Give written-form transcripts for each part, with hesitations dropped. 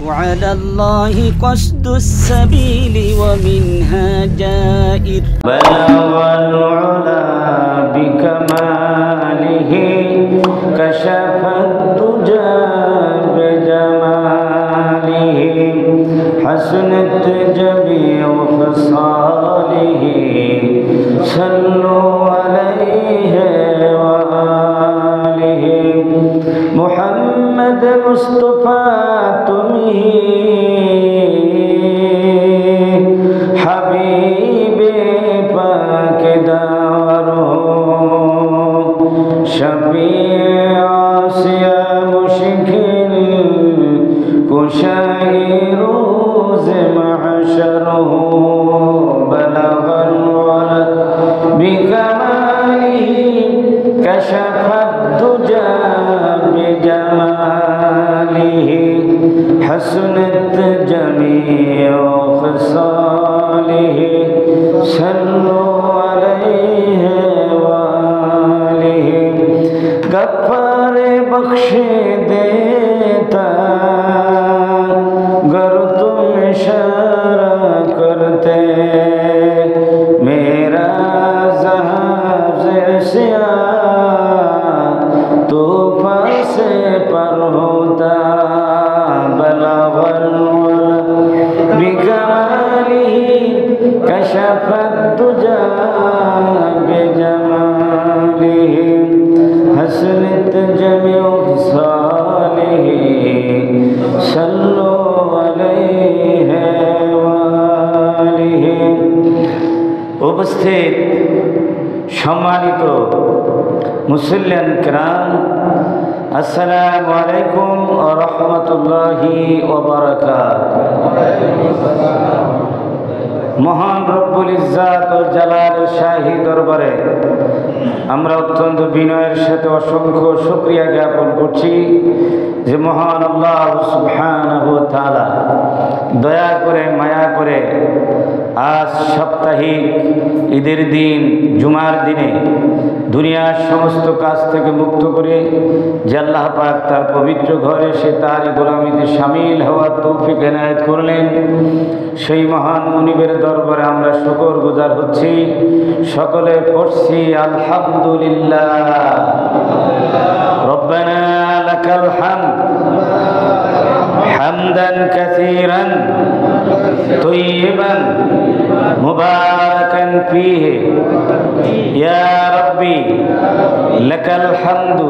وعلى الله قصد السبيل ومنها جائر بلغ العلا بكماله كشف الدجى بجماله حسنت جميع خصاله صلوا عليه وآله محمد مصطفى حبيبي پاک دارو شفیع آسیا مشکل کشای روز محشر بلغ العلا بکماله کشف الدجى بجماله حسنت جميع خصاله صلوا عليه وآله غفار بخش देता गर तुम इशारा करते मेरा जहाज सिया तूफान से पर होता بكماله كشف الدجى بجماله حسنت جميع خصاله صلوا عليه وآله উপস্থিত সম্মানিত মুসল্লিয়ান কিরাম আসসালামু আলাইকুম ওয়া রাহমাতুল্লাহি ওয়া বারাকাতুহু। মহান রব্বুল ইজ্জাত ও জালাল শাহী দরবারে আমরা অত্যন্ত বিনয়ের সাথে অসংখ্য শুকরিয়া জ্ঞাপন করছি যে মহান আল্লাহ সুবহানাহু ওয়া তাআলা দয়া করে মায়া করে আজ সাপ্তাহিক ঈদের দিন জুমার দিনে দুনিয়ার সমস্ত কাজ থেকে মুক্ত করে যে আল্লাহ পাক তার পবিত্র ঘরে সে তার গোলামিতে শামিল হওয়ার তৌফিক এনায়েত করলেন, সেই মহান মুনিবের দরবারে আমরা শুকরগুজার হচ্ছি। সকলে পড়ছি আলহামদুলিল্লাহ। রব্বানা লাকাল হামদ হামদান কাসীরান তয়্যিবান মুবারাকান ফীহি ইয়া রব্বি লাকাল হামদু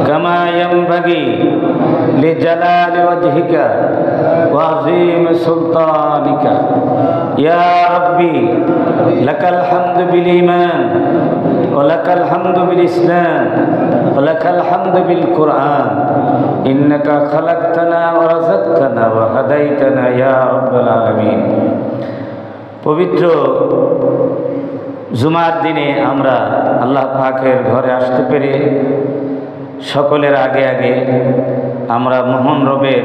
কামা ইয়ানবাগি লিজালালি ওয়াজহিকা ওয়া আযীম সুলতানিকা ইয়া রব্বি লাকাল হামদু বিল ঈমান ওয়া লাকাল হামদু বিল ইসলাম ওয়া লাকাল হামদু বিল কুরআন ইন্নাকা খালাকতানা ওয়া রাযাকতানা ওয়া হাদাইতানা ইয়া রাব্বাল আলামিন। পবিত্র জুমার দিনে আমরা আল্লাহ পাকের ঘরে আসতে পেরে সকলের আগে আগে আমরা মহান রবের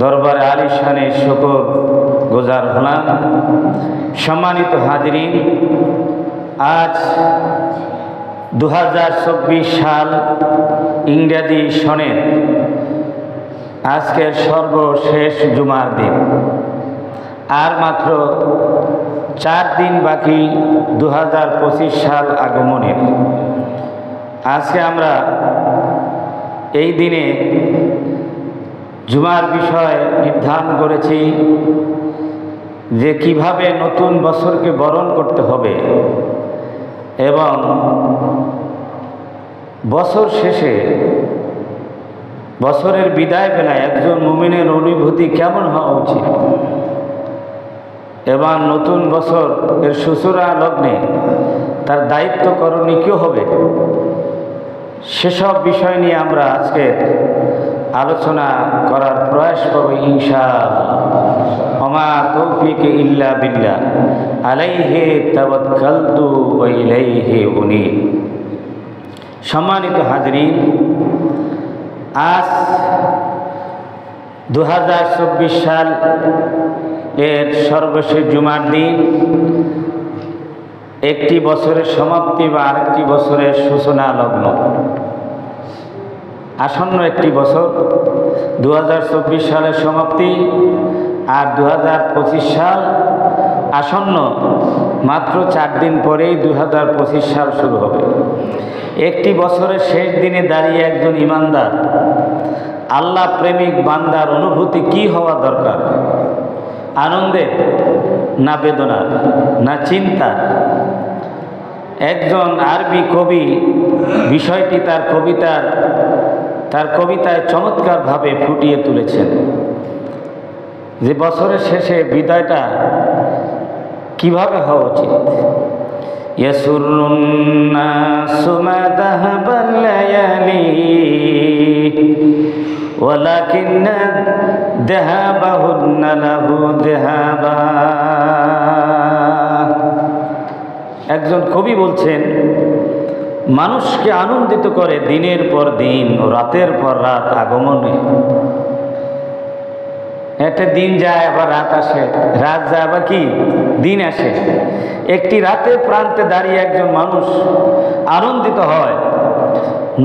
দরবারে আলিশানে শুকর গুজার হলাম। সম্মানিত হাজিরিন, আজ 2024 সাল ইংরেজি সনের আজকের সর্বশেষ জুমার দিন। আর মাত্র 4 দিন বাকি 2025 সাল আগমনের। আজকে আমরা এই দিনে জুমার বিষয় নির্ধারণ করেছি যে কিভাবে নতুন বছরকে বরণ করতে হবে এবং বছর শেষে বছরের বিদায় বেলায় একজন মুমিনের অনুভূতি কেমন হওয়া উচিত এবং নতুন বছর এর সূচনা লগ্নে তার দায়িত্ব করণীয় কী হবে, সেসব বিষয় নিয়ে আমরা আজকে আলোচনা করার প্রয়াস করব ইনশাআল্লাহ। ওমা তৌফিক ইল্লা বিল্লাহ আলাইহি তাওয়াক্কালতু ওয়া ইলাইহি উনীব। সম্মানিত হাজরিন, আজ 2024 সাল এর সর্বশেষ জুমার দিন। একটি বছরের সমাপ্তি বা আরেকটি বছরের সূচনা লগ্ন। আসন্ন একটি বছর 2024 সালের সমাপ্তি আর 2025 সাল আসন্ন। মাত্র 4 দিন পরেই 2025 সাল শুরু হবে। একটি বছরের শেষ দিনে দাঁড়িয়ে একজন ইমানদার আল্লাহ প্রেমিক বান্দার অনুভূতি কি হওয়া দরকার? আনন্দের না বেদনার না চিন্তার? একজন আরবি কবি বিষয়টি তার কবিতায় চমৎকারভাবে ফুটিয়ে তুলেছেন যে বছরের শেষে বিদায়টা কিভাবে হওয়া উচিত। ইয়াসুরুন নাসু মা যাহাবাল লায়ালি ওয়ালাকিন্না যাহাবাহুন্না লাহু যাহাবা। একজন কবি বলছেন, মানুষকে আনন্দিত করে দিনের পর দিন ও রাতের পর রাত আগমনে। একটা দিন যায় আবার রাত আসে, রাত যায় আবার কি দিন আসে। একটি রাতের প্রান্তে দাঁড়িয়ে একজন মানুষ আনন্দিত হয়,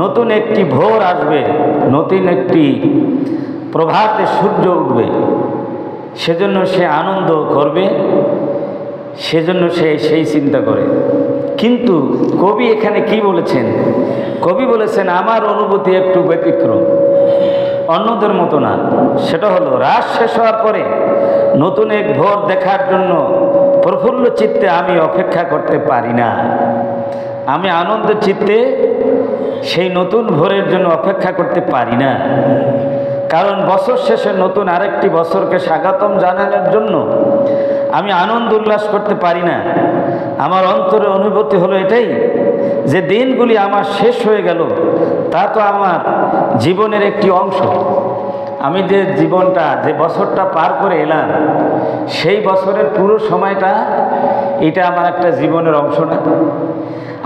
নতুন একটি ভোর আসবে, নতুন একটি প্রভাতে সূর্য উঠবে, সেজন্য সে আনন্দ করবে, সেজন্য সে সেই চিন্তা করে। কিন্তু কবি এখানে কি বলেছেন? কবি বলেছেন আমার অনুভূতি একটু ব্যতিক্রম, অন্যদের মতো না। সেটা হলো রাত শেষ হওয়ার পরে নতুন এক ভোর দেখার জন্য প্রফুল্ল চিত্তে আমি অপেক্ষা করতে পারি না। আমি আনন্দ চিত্তে সেই নতুন ভোরের জন্য অপেক্ষা করতে পারি না। কারণ বছর শেষে নতুন আরেকটি বছরকে স্বাগতম জানানোর জন্য আমি আনন্দ উল্লাস করতে পারি না। আমার অন্তরে অনুভূতি হলো এটাই যে দিনগুলি আমার শেষ হয়ে গেল, তা তো আমার জীবনের একটি অংশ। আমি যে জীবনটা, যে বছরটা পার করে এলাম, সেই বছরের পুরো সময়টা এটা আমার একটা জীবনের অংশ না।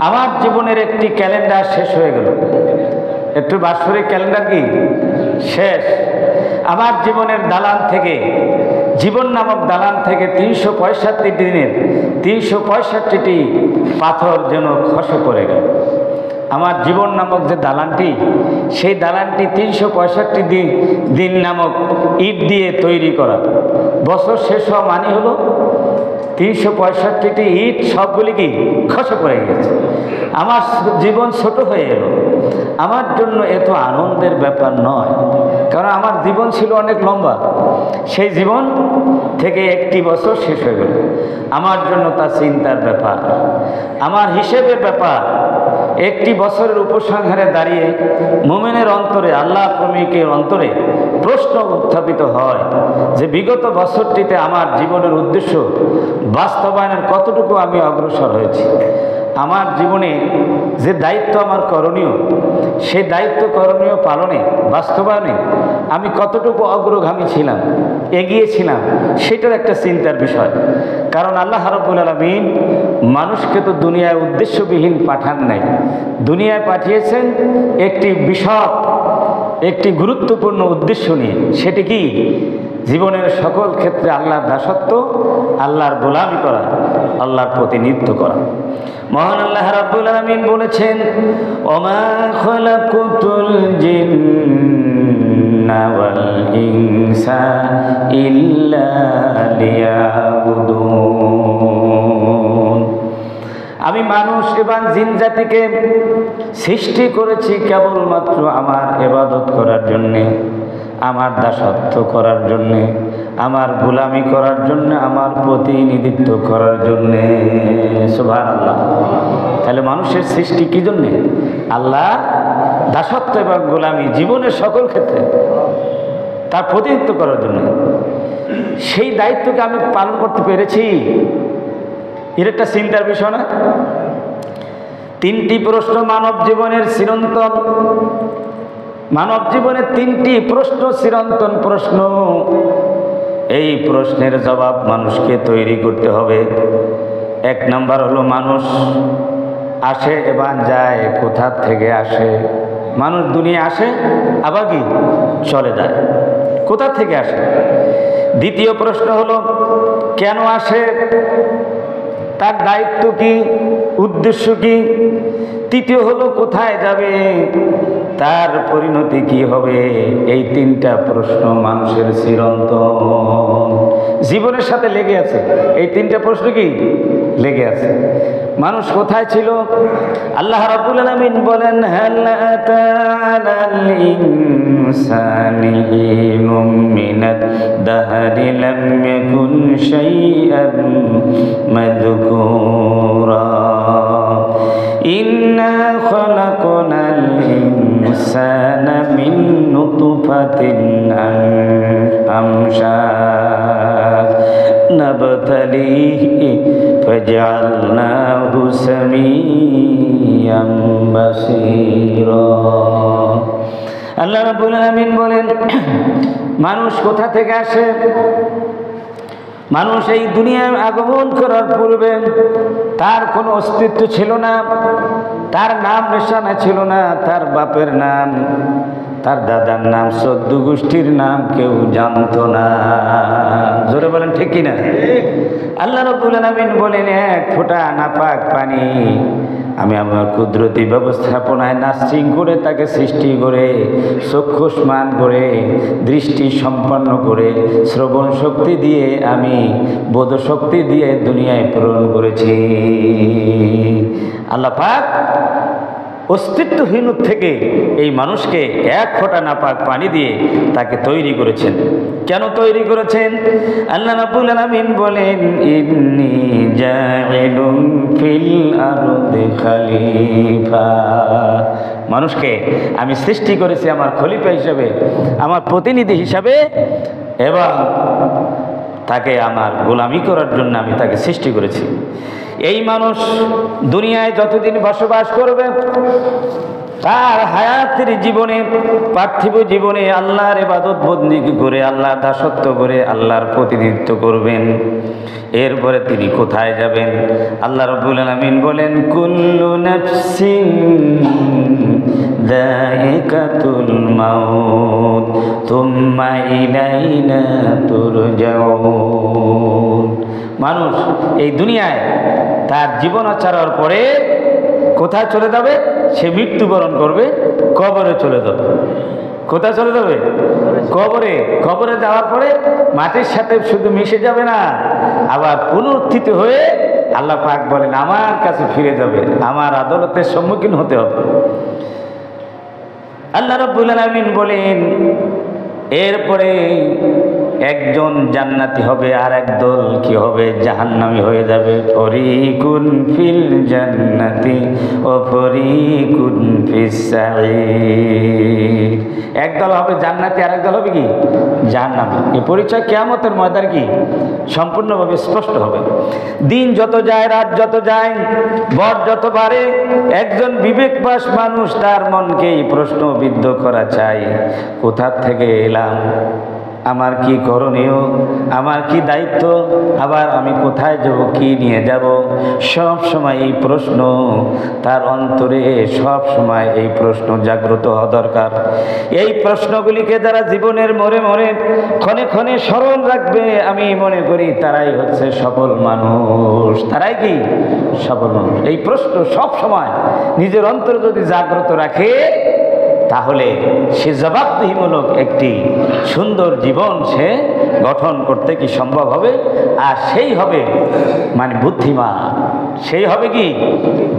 আমার জীবনের একটি ক্যালেন্ডার শেষ হয়ে গেল, একটু বাৎসরিক ক্যালেন্ডার কি শেষ। আমার জীবনের দালান থেকে, জীবন নামক দালান থেকে 365 দিনের 365টি পাথর যেন খসে পড়ে গেল। আমার জীবন নামক যে দালানটি, সেই দালানটি 365 দিন নামক ইট দিয়ে তৈরি করা। বছর শেষ হওয়া মানে হলো 365টি ইট সবগুলি কি খসে পড়ে গেছে। আমার জীবন ছোট হয়ে এলো। আমার জন্য এত আনন্দের ব্যাপার নয়, কারণ আমার জীবন ছিল অনেক লম্বা। সেই জীবন থেকে একটি বছর শেষ হয়ে গেল, আমার জন্য তা চিন্তার ব্যাপার, আমার হিসেবের ব্যাপার। একটি বছরের উপসংহারে দাঁড়িয়ে মুমিনের অন্তরে, আল্লাহ প্রেমিকের অন্তরে প্রশ্ন উত্থাপিত হয় যে বিগত বছরটিতে আমার জীবনের উদ্দেশ্য বাস্তবায়নের কতটুকু আমি অগ্রসর হয়েছি। আমার জীবনে যে দায়িত্ব আমার করণীয়, সেই দায়িত্ব করণীয় পালনে, বাস্তবায়নে আমি কতটুকু অগ্রগামী ছিলাম, এগিয়েছিলাম, সেটার একটা চিন্তার বিষয়। কারণ আল্লাহ রাব্বুল আলামিন মানুষকে তো দুনিয়ায় উদ্দেশ্যবিহীন পাঠান নাই, দুনিয়ায় পাঠিয়েছেন একটি বিশদ, একটি গুরুত্বপূর্ণ উদ্দেশ্য নিয়ে। সেটি কি? জীবনের সকল ক্ষেত্রে আল্লাহর দাসত্ব, আল্লাহর গোলামি করা, আল্লাহর প্রতিনিধিত্ব করা। মহান আল্লাহ রাব্বুল আলামিন বলেছেন, ওমা খালাকুতুল জিন্না ওয়াল ইনসা ইল্লা লিয়াবুদুন। আমি মানুষ এবং জিন জাতিকে সৃষ্টি করেছি কেবলমাত্র আমার ইবাদত করার জন্যে, আমার দাসত্ব করার জন্যে, আমার গোলামি করার জন্য, আমার প্রতিনিধিত্ব করার জন্যে। সুবহানাল্লাহ। তাহলে মানুষের সৃষ্টি কি জন্যে? আল্লাহ দাসত্ব এবং গোলামি জীবনের সকল ক্ষেত্রে তার প্রতিনিধিত্ব করার জন্য। সেই দায়িত্বকে আমি পালন করতে পেরেছি, এর একটা চিন্তার বিষয় না? 3টি প্রশ্ন মানব জীবনের চিরন্তন, মানব জীবনের 3টি প্রশ্ন চিরন্তন প্রশ্ন। এই প্রশ্নের জবাব মানুষকে তৈরি করতে হবে। 1 নম্বর হলো মানুষ আসে এবং যায়, কোথা থেকে আসে? মানুষ দুনিয়া আসে আবার কি চলে যায়, কোথা থেকে আসে? দ্বিতীয় প্রশ্ন হলো কেন আসে, তার দায়িত্ব কি, উদ্দেশ্য কি, তৃতীয় হলো কোথায় যাবে, তার পরিণতি কি হবে। এই তিনটা প্রশ্ন মানুষের চিরন্তন জীবনের সাথে লেগে আছে। এই তিনটা প্রশ্ন কি লেগে আছে। মানুষ কোথায় ছিল? আল্লাহ রাব্বুল আলামিন বলেন, হাল আতাল ইনসানি হিনুম মিনাদ দাহরি লাম ইয়াকুন শাইআন মাযকুরা ইন্না খালাকনাল ইনসানা মিন নুতফাতিন আমশাজ নাবতালিহি ফাজআলনাহু সামিয়াম বাসীরা। আল্লাহ রাব্বুল আলামিন বলেন, মানুষ কোথা থেকে আসে? মানুষ এই দুনিয়ায় আগমন করার পূর্বে তার কোনো অস্তিত্ব ছিল না, তার নাম নিশানা ছিল না, তার বাপের নাম, তার দাদার নাম, 14 গোষ্ঠীর নাম কেউ জানতো না। জোরে বলেন ঠিক কিনা? আল্লাহ রাব্বুল আলামিন বলেন, এক ফোঁটা নাপাক পানি আমি আমার কুদরতি ব্যবস্থাপনায় নার্সিং করে তাকে সৃষ্টি করে, চক্ষুষ্মান করে, দৃষ্টি সম্পন্ন করে, শ্রবণ শক্তি দিয়ে, আমি বোধ শক্তি দিয়ে দুনিয়ায় প্রেরণ করেছি। আল্লাহ পাক অস্তিত্বহীন থেকে এই মানুষকে এক ফোঁটা নাপাক পানি দিয়ে তাকে তৈরি করেছেন। কেন তৈরি করেছেন? আল্লাহ রাব্বুল আলামিন বলেন, ইন্নী জাইলুন ফিল আরদি খলিফা। মানুষকে আমি সৃষ্টি করেছি আমার খলিফা হিসাবে, আমার প্রতিনিধি হিসাবে, এবং তাকে আমার গোলামি করার জন্য আমি তাকে সৃষ্টি করেছি। এই মানুষ দুনিয়ায় যতদিন বসবাস করবে, তার হায়াতের জীবনে, পার্থিব জীবনে আল্লাহর ইবাদত বন্দেগী করে, আল্লাহর দাসত্ব করে, আল্লাহর প্রতিনিধিত্ব করবেন। এরপরে তিনি কোথায় যাবেন? আল্লাহ রাব্বুল আলামিন বলেন, কুল্লু নাফসিন যায়িকাতুল মাউত তুম্মা ইলাইনা তুরজাউন। মানুষ এই দুনিয়ায় তার জীবন আচরার পরে কোথায় চলে যাবে? সে মৃত্যুবরণ করবে, কবরে চলে যাবে। কোথায় চলে যাবে? কবরে। কবরে যাওয়ার পরে মাটির সাথে শুধু মিশে যাবে না, আবার পুনরুত্থিত হয়ে আল্লাহ পাক বলেন আমার কাছে ফিরে যাবে, আমার আদালতের সম্মুখীন হতে হবে। আল্লাহ রাব্বুল আলামিন বলেন, এরপরে একজন জান্নাতি হবে আর একদল কি হবে? জাহান্নামী হয়ে যাবে। ফরিকুন ফিল জান্নাতি ও ফরিকুন ফিস সাঈর। একদল হবে জান্নাতি আর একদল হবে কি? জাহান্নামী। এই পরিচয় কিয়ামতের ময়দানে কি সম্পূর্ণভাবে স্পষ্ট হবে। দিন যত যায়, রাত যত যায়, বর যত বাড়ে, একজন বিবেকবাস মানুষ তার মনকে এই প্রশ্নবিদ্ধ করা চাই, কোথা থেকে এলাম, আমার কি করণীয়, আমার কি দায়িত্ব, আবার আমি কোথায় যাব, কি নিয়ে যাব। সব সময় এই প্রশ্ন তার অন্তরে, সব সময় এই প্রশ্ন জাগ্রত হওয়া দরকার। এই প্রশ্নগুলিকে যারা জীবনের মোড়ে মোড়ে ক্ষণে ক্ষণে স্মরণ রাখবে, আমি মনে করি তারাই হচ্ছে সফল মানুষ। তারাই কি সফল মানুষ? এই প্রশ্ন সব সময় নিজের অন্তরে যদি জাগ্রত রাখে, তাহলে সে জবাবদিহিমূলক একটি সুন্দর জীবন সে গঠন করতে কি সম্ভব হবে। আর সেই হবে মানে বুদ্ধিমান, সেই হবে কি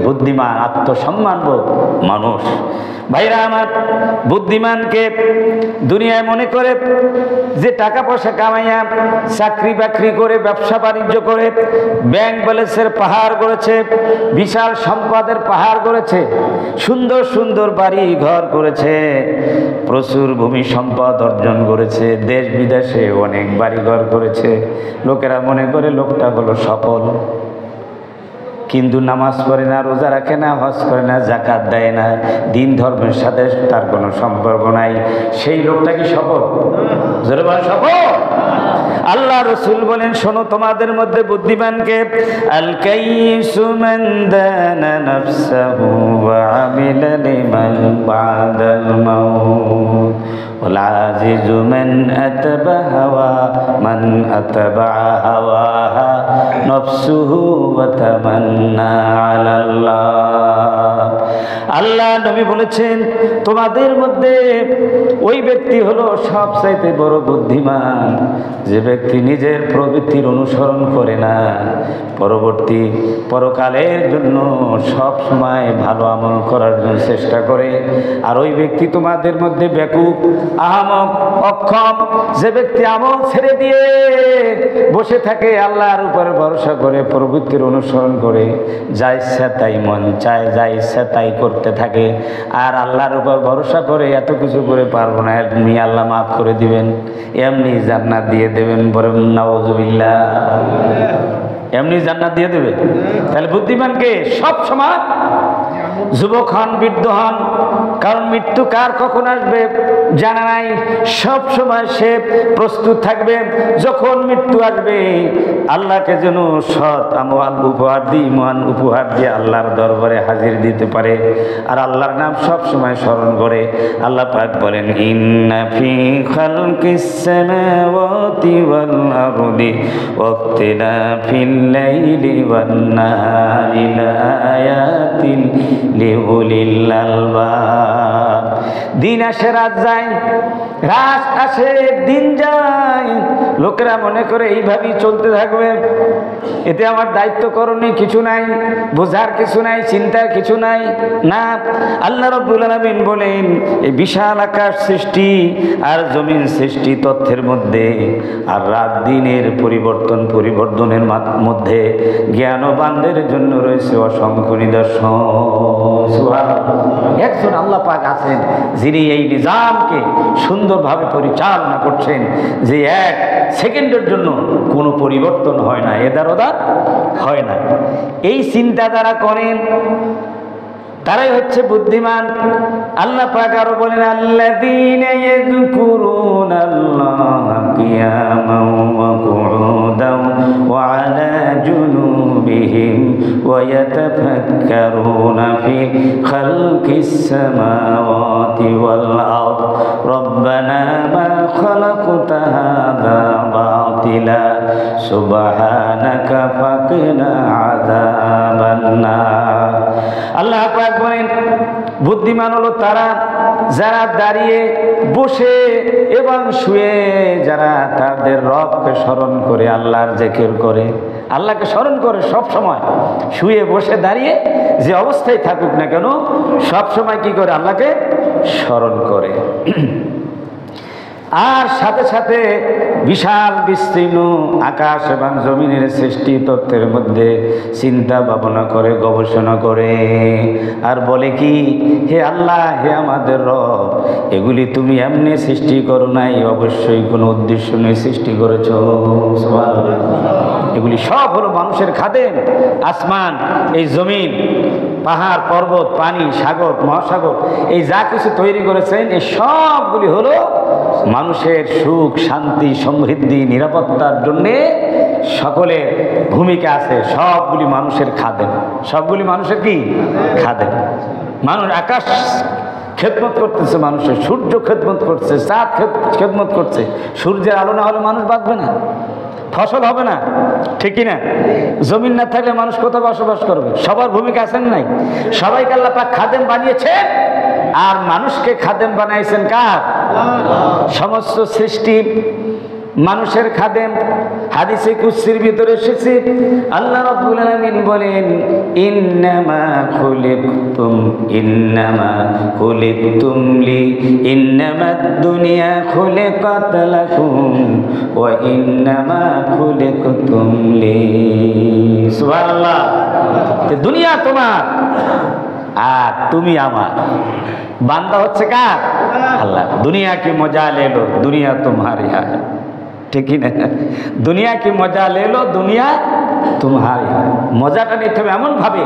বুদ্ধিমান, আত্মসম্মানবোধ মানুষ। ভাইরা আমার, বুদ্ধিমানকে দুনিয়ায় মনে করে যে টাকা পয়সা কামাইয়া চাকরি বাকরি করে, ব্যবসা বাণিজ্য করে, ব্যাংক ব্যালেন্সের পাহাড় গড়েছে, বিশাল সম্পদের পাহাড় গড়েছে, সুন্দর সুন্দর বাড়ি ঘর করেছে, প্রচুর ভূমি সম্পদ অর্জন করেছে, দেশ বিদেশে অনেক বাড়ি ঘর করেছে। লোকেরা মনে করে লোকটা হলো সফল, কিন্তু নামাজ পড়ে না, রোজা রাখে না, হজ করে না, জাকাত দেয় না, দিন ধর্মের সাথে তার কোনো সম্পর্ক নাই। সেই লোকটা কি সফল? জোরে বলেন সফল? আল্লাহ রাসূল বলেন, শোনো তোমাদের মধ্যে বুদ্ধিমানকে, আল কাইয়িসু মান দানা নাফসাহু ওয়া আমিলা লিমান বাদাল মাউত ওয়াল আজিজু মান আতাবা হাওয়া মান আতাবা হাওয়াহা নফসুহু ওয়া তামান্না আলাল্লাহ। আল্লাহ নবী বলেছেন, তোমাদের মধ্যে ওই ব্যক্তি হলো সবচাইতে বড় বুদ্ধিমান, যে ব্যক্তি নিজের প্রবৃত্তির অনুসরণ করে না, পরবর্তী পরকালের জন্য সব সময় ভালো আমল করার জন্য চেষ্টা করে। আর ওই ব্যক্তি তোমাদের মধ্যে বেকুব, আহমক, অক্ষম, যে ব্যক্তি আমল ছেড়ে দিয়ে বসে থাকে, আল্লাহর উপরে ভরসা করে প্রবৃত্তির অনুসরণ করে, যা ইচ্ছা তাই মন চায়, যা ইচ্ছা তাই করতে থাকে, আর আল্লাহর উপর ভরসা করে এত কিছু করে পারবো না, এমনি আল্লাহ মাফ করে দিবেন, এমনি জান্নাত দিয়ে দেবেন, বলেন নাউযুবিল্লাহ। এমনি জান্নাত দিয়ে দেবে। তাহলে বুদ্ধিমানকে সব সময়, যুবক হন, বৃদ্ধ হন, কারণ মৃত্যু কার কখন আসবে জানা নাই, সব সময় সে প্রস্তুত থাকবে। যখন মৃত্যু আসবে আল্লাহকে যেন সৎ আমল উপহার দিই, মহান উপহার দিয়ে আল্লাহর দরবারে হাজির দিতে পারে, আর আল্লাহর নাম সব সময় স্মরণ করে। আল্লাহ পাক বলেন, ইন্না ফি খালকিস সামাওয়াতি ওয়াল আরদি ওয়াখতিলাফিল লাইলি ওয়ান নাহারি লাআয়াতিন লিউলিল আলবাব। দিন আসে রাত যায়, রাত আসে দিন যায়, লোকেরা মনে করে এইভাবেই চলতে থাকবে, এতে আমার দায়িত্ব করণীয় কিছু নাই, বোঝার কিছু নাই, চিন্তার কিছু নাই। না, আল্লাহ রাব্বুল আলামিন বলেন, এই বিশাল আকাশ সৃষ্টি আর জমিন সৃষ্টি তথ্যের মধ্যে, আর রাত দিনের পরিবর্তনের মধ্যে জ্ঞানবানদের জন্য রয়েছে অসংখ্য নিদর্শন। একজন আল্লাহ পাক আছেন যিনি এই নিজামকে সুন্দরভাবে পরিচালনা করছেন, যে এক সেকেন্ডের জন্য কোনো পরিবর্তন হয় না, এদার ওদার হয় না। এই চিন্তা যারা করেন তারাই হচ্ছে বুদ্ধিমান। আল্লাহ পাক আরো বলেন, আল্লাযীনা ইয়াযকুরুনাল্লাহা কিয়ামান ওয়া কুউদান ওয়া আলা জুনুবিহিম ওয়া ইয়াতাফাক্কারুনা ফি খালকিস সামাওয়াতি ওয়াল আরদ রব্বানা মা খালাকতা হাযা বাতিলা সুবহানাকা ফাকিনা আযাবান নার। আল্লাহ পাক বলেন, বুদ্ধিমান হলো তারা যারা দাঁড়িয়ে, বসে এবং শুয়ে যারা তাদের রবকে স্মরণ করে, আল্লাহর জিকির করে, আল্লাহকে স্মরণ করে সব সময়, শুয়ে বসে দাঁড়িয়ে যে অবস্থায় থাকুক না কেন সব সময় কি করে? আল্লাহকে স্মরণ করে। আর সাথে সাথে বিশাল বিস্তীর্ণ আকাশ এবং জমিনের সৃষ্টি তত্ত্বের মধ্যে চিন্তা ভাবনা করে, গবেষণা করে, আর বলে কি, হে আল্লাহ, হে আমাদের রব, এগুলি তুমি এমনি সৃষ্টি করো নাই, অবশ্যই কোনো উদ্দেশ্য নিয়ে সৃষ্টি করেছ। এগুলি সব হলো মানুষের খাদেম। আসমান, এই জমিন, পাহাড়, পর্বত, পানি, সাগর, মহাসাগর, এই যা কিছু তৈরি করেছেন, এই সবগুলি হলো মানুষের সুখ, শান্তি, সমৃদ্ধি, নিরাপত্তার জন্যে সকলের ভূমিকা আছে। সবগুলি মানুষের খাদেম, সবগুলি মানুষের কি খাদেম। মানুষ আকাশ খেদমত করতেছে, মানুষের সূর্য খেদমত করছে, চাঁদ খেদমত করছে। সূর্যের আলো না হলে মানুষ বাঁচবে না, ফসল হবে না, ঠিক না? জমিন না থাকলে মানুষ কোথাও বসবাস করবে? সবার ভূমিকা আছেন নাই? সবাইকে আল্লাহ পাক খাদেম বানিয়েছেন, আর মানুষকে খাদেম বানাইছেন কার? সমস্ত সৃষ্টি মানুষের খাদেম। হাদিসে কুদসির ভিতরে এসেছে, আল্লাহ রাব্বুল আলামিন বলেন, ইন্নামা খুলিকতুম লি ইন্নামাদ দুনিয়া খুলিকাত লাকুম ওয়া ইন্নামা খুলিকতুম লি। সুবহানাল্লাহ। দুনিয়া তোমার আর তুমি আমার। বান্দা হচ্ছে কার? আল্লাহ। দুনিয়া কি মজা ले लो, দুনিয়া तुम्हारी है, ঠিক না? দুনিয়া কি মজা ले लो, দুনিয়া तुम्हारी है। মজাটা নিতে হবে এমনভাবে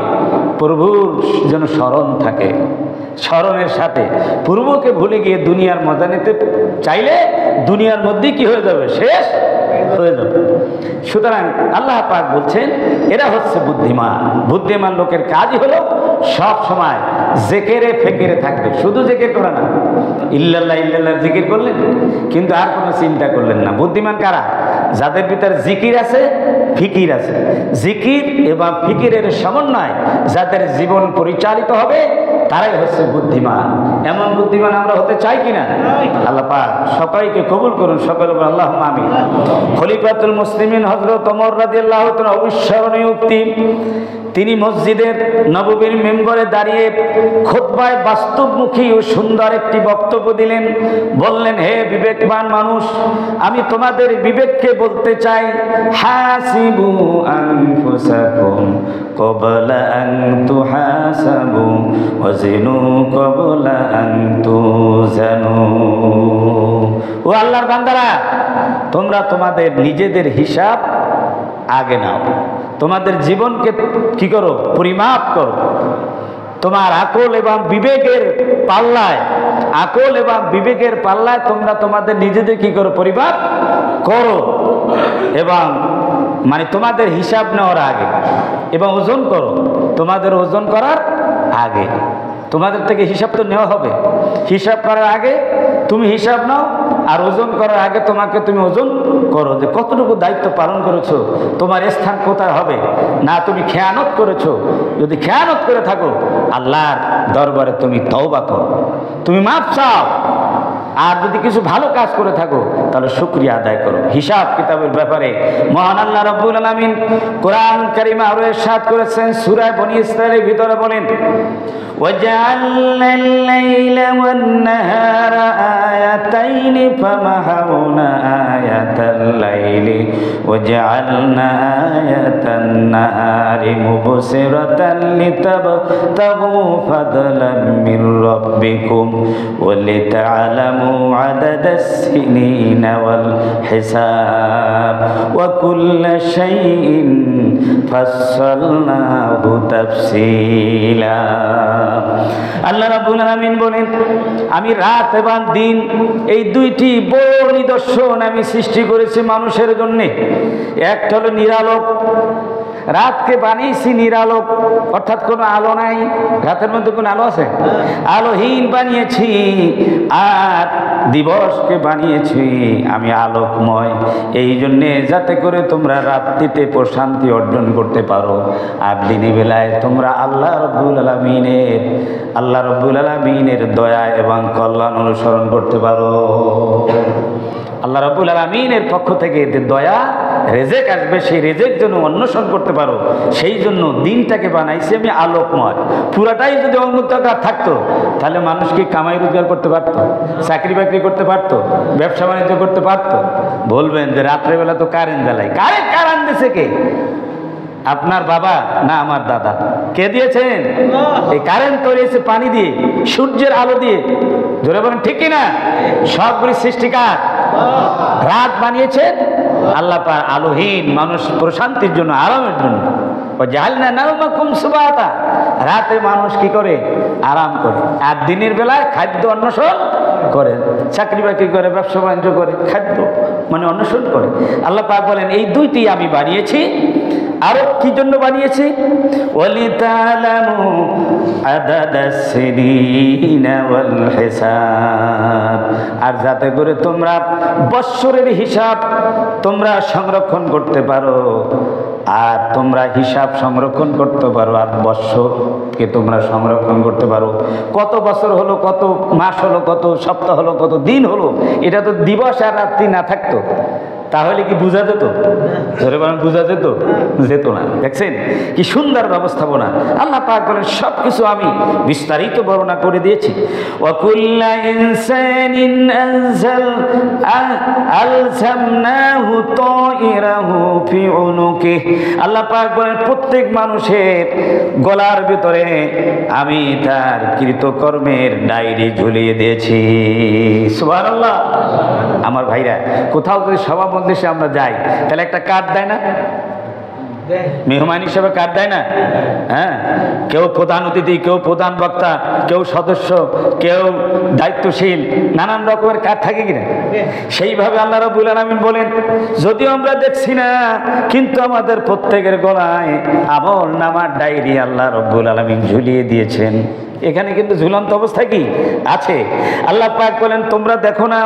প্রভুর যেন স্মরণ থাকে, স্মরণের সাথে। প্রভুকে ভুলে গিয়ে দুনিয়ার মজা নিতে চাইলে দুনিয়ার মধ্যে কি হয়ে যাবে? শেষ হয়ে যাবে। সুতরাং আল্লাহ পাক বলছেন, এরা হচ্ছে বুদ্ধিমান। বুদ্ধিমান লোকের কাজই হলো সব সময় জিকিরে ফিকিরে থাকবে। শুধু জিকির করে না, ইল্লাল্লাহ ইল্লাল্লাহ জিকির করলেন কিন্তু আর কোনো চিন্তা করলেন না। বুদ্ধিমান কারা? যাদের ভিতরে জিকির আছে, ফিকির আছে, জিকির এবং ফিকিরের সমন্বয় যাদের জীবন পরিচালিত হবে তারাই হচ্ছে বুদ্ধিমান। এমন বুদ্ধিমান আমরা হতে চাই কিনা? আল্লাহ পাক সবাইকে কবুল করুন, সকলে বলুন আল্লাহুম্মা আমিন। খলিফাতুল মুসলিমিন হযরত ওমর রাদিয়াল্লাহু তাআলা অবিস্মরণীয় উক্তি, তিনি মসজিদের নববীর মেম্বরে দাঁড়িয়ে খুতবায় বাস্তবমুখী ও সুন্দর একটি বক্তব্য দিলেন। বললেন, হে বিবেকবান মানুষ, আমি তোমাদের বিবেককে বলতে চাই, হাসিবু আনফুসাকুম ক্বাবলা আন তুহাসাবু ওয়াজিনু ক্বাবলা আন তুজানু। ও আল্লাহর বান্দারা, তোমরা তোমাদের নিজেদের হিসাব আগে নাও, তোমাদের জীবনকে কি করো? পরিমাপ করো। তোমার আকল এবং বিবেকের পাল্লায়, আকল এবং বিবেকের পাল্লায় তোমরা তোমাদের নিজেদের কি করো? পরিমাপ করো। এবং মানে তোমাদের হিসাব নেওয়ার আগে এবং ওজন করো, তোমাদের ওজন করার আগে। তোমাদের থেকে হিসাব তো নেওয়া হবে, হিসাব করার আগে তুমি হিসাব নাও, আর ওজন করার আগে তোমাকে তুমি ওজন করো যে কতটুকু দায়িত্ব পালন করেছো, তোমার স্থান কোথায় হবে। না তুমি খেয়ানত করেছো, যদি খেয়ানত করে থাকো আল্লাহর দরবারে তুমি তওবা করো, তুমি মাফ চাও। আর যদি কিছু ভালো কাজ করে থাকো তাহলে শুকরিয়া আদায় করো। হিসাব কিতাবের ব্যাপারে মহান আল্লাহ রাব্বুল আলামিন কোরআন কারিমে আরো ইরশাদ করেছেন, সূরা বনী ইসরাঈলের ভিতরে বলেন, وَجَعَلْنَا اللَّيْلَ وَالنَّهَارَ آيَتَيْنِ فَمَحَوْنَا آيَةَ اللَّيْلِ وَجَعَلْنَا آيَةَ النَّهَارِ مُبْصِرَةً لِتَبْتَغُوا فَضْلًا مِّن رَّبِّكُمْ وَلِتَعْلَمُوا عَدَدَ السِّنِينَ وَالْحِسَابَ وَكُلَّ شَيْءٍ فَصَّلْنَاهُ تَفْصِيلًا। আল্লাহ রাব্বুল আলামিন বলেন, আমি রাত এবং দিন এই দুইটি বড় নিদর্শন আমি সৃষ্টি করেছি মানুষের জন্য। একটা হলো নিরালোক, রাতকে বানিয়েছি নিরালোক, অর্থাৎ কোনো আলো নাই, রাতের মধ্যে কোনো আলো আছে? আলোহীন বানিয়েছি। আর দিবসকে বানিয়েছি আমি আলোকময়, এই জন্যে যাতে করে তোমরা রাত্রিতে প্রশান্তি অর্জন করতে পারো, আর দিনের বেলায় তোমরা আল্লাহ রাব্বুল আলামিনের দয়া এবং কল্যাণ অনুসরণ করতে পারো। আল্লাহ রাব্বুল আলামিনের পক্ষ থেকে দয়া রেজেক আসবে, সেই রেজেক যেন অন্বেষণ করতে পারো, সেই জন্য দিনটাকে বানাইছি আমি আলোকময়। পুরাটাই যদি অন্ধকার থাকতো তাহলে মানুষ কি কামাই রোজগার করতে পারতো? চাকরি বাকরি করতে পারতো? ব্যবসা বাণিজ্য করতে পারতো? বলবেন যে রাত্রেবেলা তো কারেন্ট জ্বালাই। কারেন্ট দিয়েছে কে? আপনার বাবা না আমার দাদা? কে দিয়েছেন? এই কারেন্ট তৈরি হয়েছে পানি দিয়ে, সূর্যের আলো দিয়ে। ধরে বলেন ঠিক কিনা? সবগুলি সৃষ্টিকার। রাত বানিয়েছেন আল্লাহ পাক আলোহীন, মানুষ প্রশান্তির জন্য, আরামের জন্য। জাআলনা নাওমাকুম সুবাতা, রাতে মানুষ কি করে? আরাম করে। আর দিনের বেলায় খাদ্য অন্বেষণ করে, চাকরি বাকরি করে, ব্যবসা বাণিজ্য করে, খাদ্য মানে অন্বেষণ করে। আল্লাহ পাক বলেন এই দুইটি আমি বানিয়েছি। আরো কি জন্য বানিয়েছি? ওয়ালিতালামু আদাদাস সিনিনা ওয়াল হিসাব, আর যাতে করে তোমরা বৎসরের হিসাব তোমরা সংরক্ষণ করতে পারো, আর তোমরা হিসাব সংরক্ষণ করতে পারো, আর বৎসরকে তোমরা সংরক্ষণ করতে পারো। কত বছর হলো, কত মাস হলো, কত সপ্তাহ হলো, কত দিন হলো, এটা তো দিবস আর রাত্রি না থাকতো তাহলে কি বোঝা যেত? ধরে বলেন বোঝা যেত? যেত না। দেখছেন কি সুন্দর ব্যবস্থাপনা। আল্লাহ পাক বলেন সব কিছু আমি বিস্তারিত বর্ণনা করে দিয়েছি। ওয়াকুল্লা ইনসানিন আলজামনাহু তায়রাহু ফি উনুকিহি, আল্লাহ পাক বলেন প্রত্যেক মানুষের গলার ভিতরে আমি তার কৃতকর্মের ডায়েরি ঝুলিয়ে দিয়েছি। সুবহানাল্লাহ। আমার ভাইরা, কোথাও যদি সভামঞ্চে আমরা যাই তাহলে একটা কার্ড দেয় না? মেহমান হিসেবে কার্ড দেয় না? হ্যাঁ, কেউ প্রধান অতিথি, কেউ প্রধান বক্তা, কেউ সদস্য, কেউ দায়িত্বশীল, নানান রকমের কার্ড থাকে কিনা? সেইভাবে আল্লাহ রাব্বুল আলামিন বলেন যদিও আমরা দেখছি না, কিন্তু আমাদের প্রত্যেকের গলায় আমল নামার ডায়েরি আল্লাহ রাব্বুল আলামিন ঝুলিয়ে দিয়েছেন। এখানে কিন্তু ঝুলন্ত অবস্থা কি আছে। আল্লাহ পাক বলেন তোমরা দেখো না,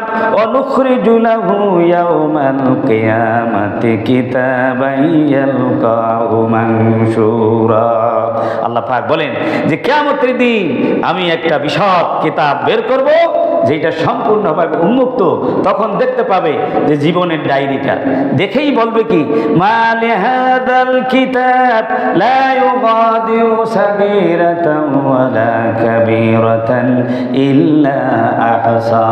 অনুখরিজু লাহু ইয়াউমাল কিয়ামাতি কিতাবান ইয়ালকাহু মানশুরা। আল্লাহ পাক বলেন যে কিয়ামতের দিন আমি একটা বিশাল কিতাব বের করব, যেটা সম্পূর্ণভাবে উন্মুক্ত। তখন দেখতে পাবে যে জীবনের ডায়েরিটা, দেখেই বলবে কি মা লিহাযাল কিতাব লা ইউগাদিরু সাগীরাতান ওয়ালা কাবীরাতান ইল্লা আহসা।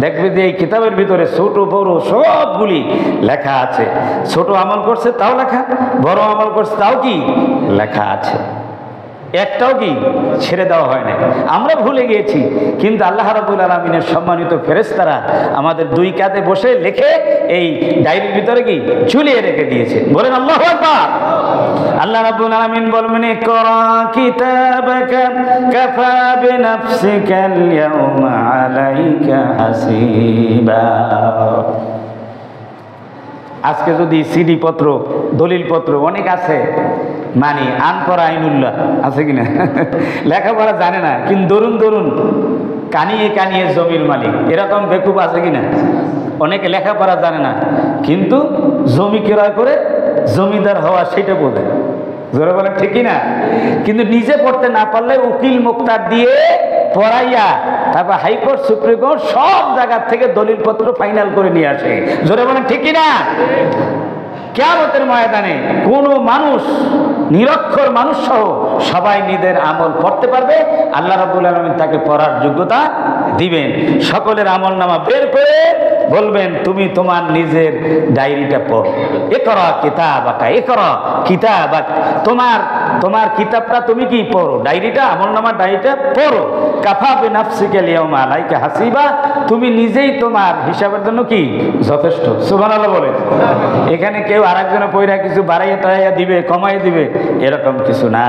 দেখবে যে এই কিতাবের ভিতরে ছোট বড় সবগুলি লেখা আছে। ছোট আমল করছে তাও লেখা, বড় আমল করছে তাও কি লেখা আছে, একটাও কি ছেড়ে দেওয়া হয় না। আমরা ভুলে গিয়েছি, কিন্তু আল্লাহ রাব্বুল আলামিনের সম্মানিত ফেরেশতারা আমাদের দুই কাঁধে বসে লিখে এই ডায়েরির ভিতরে কি ঝুলিয়ে রেখে দিয়েছে। বলেন আল্লাহু আকবার। আল্লাহ রাব্বুল আলামিন বলবেন ইকরা কিতাবাকা কাফা বিনাফসিকাল ইয়াউমা আলাইকা হাসিবা। আজকে যদি সিডি পত্র দলিল পত্র অনেক আছে, মানে আনপড়া আইনুল্লাহ আছে কিনা, লেখাপড়া জানে না কিন্তু দরুন দরুন কানিয়ে কানিয়ে জমির মালিক, এরকম বেকুব আছে কিনা। অনেকে লেখাপড়া জানে না কিন্তু জমি ক্রয় করে জমিদার হওয়া সেটা বোঝে, জোরে বলেন ঠিক কিনা। কিন্তু নিজে পড়তে না পারলে উকিল মুক্তার দিয়ে পড়াইয়া তারপর হাইকোর্ট সুপ্রিম কোর্ট সব জায়গার থেকে দলিল পত্র ফাইনাল করে নিয়ে আসে, জোরে বলেন ঠিক কিনা। কিয়ামতের ময়দানে কোনো মানুষ, নিরক্ষর মানুষ সহ সবাই নিজের আমল পড়তে পারবে। আল্লাহ রাব্বুল আলামিন তাকে পড়ার যোগ্যতা দিবেন। সকলের আমল নামা বের করে বলবেন তুমি তোমার নিজের ডায়েরিটা পড়ো। ইকরা কিতাবাকা, ইকরা কিতাবাক, তোমার কিতাবটা তুমি কি পড়ো, ডায়েরিটা, আমল নামার ডায়েরিটা পড়ো। কাফা বিনাফসিকাল ইয়াউমা আলাইকা হাসিবা, তুমি নিজেই তোমার হিসাবের জন্য কি যথেষ্ট। সুবহানাল্লাহ বলে। এখানে কেউ আরেকজনে পয়রা কিছু বাড়াইয়া টাড়াইয়া দিবে, কমাই দিবে, এরকম কিছু না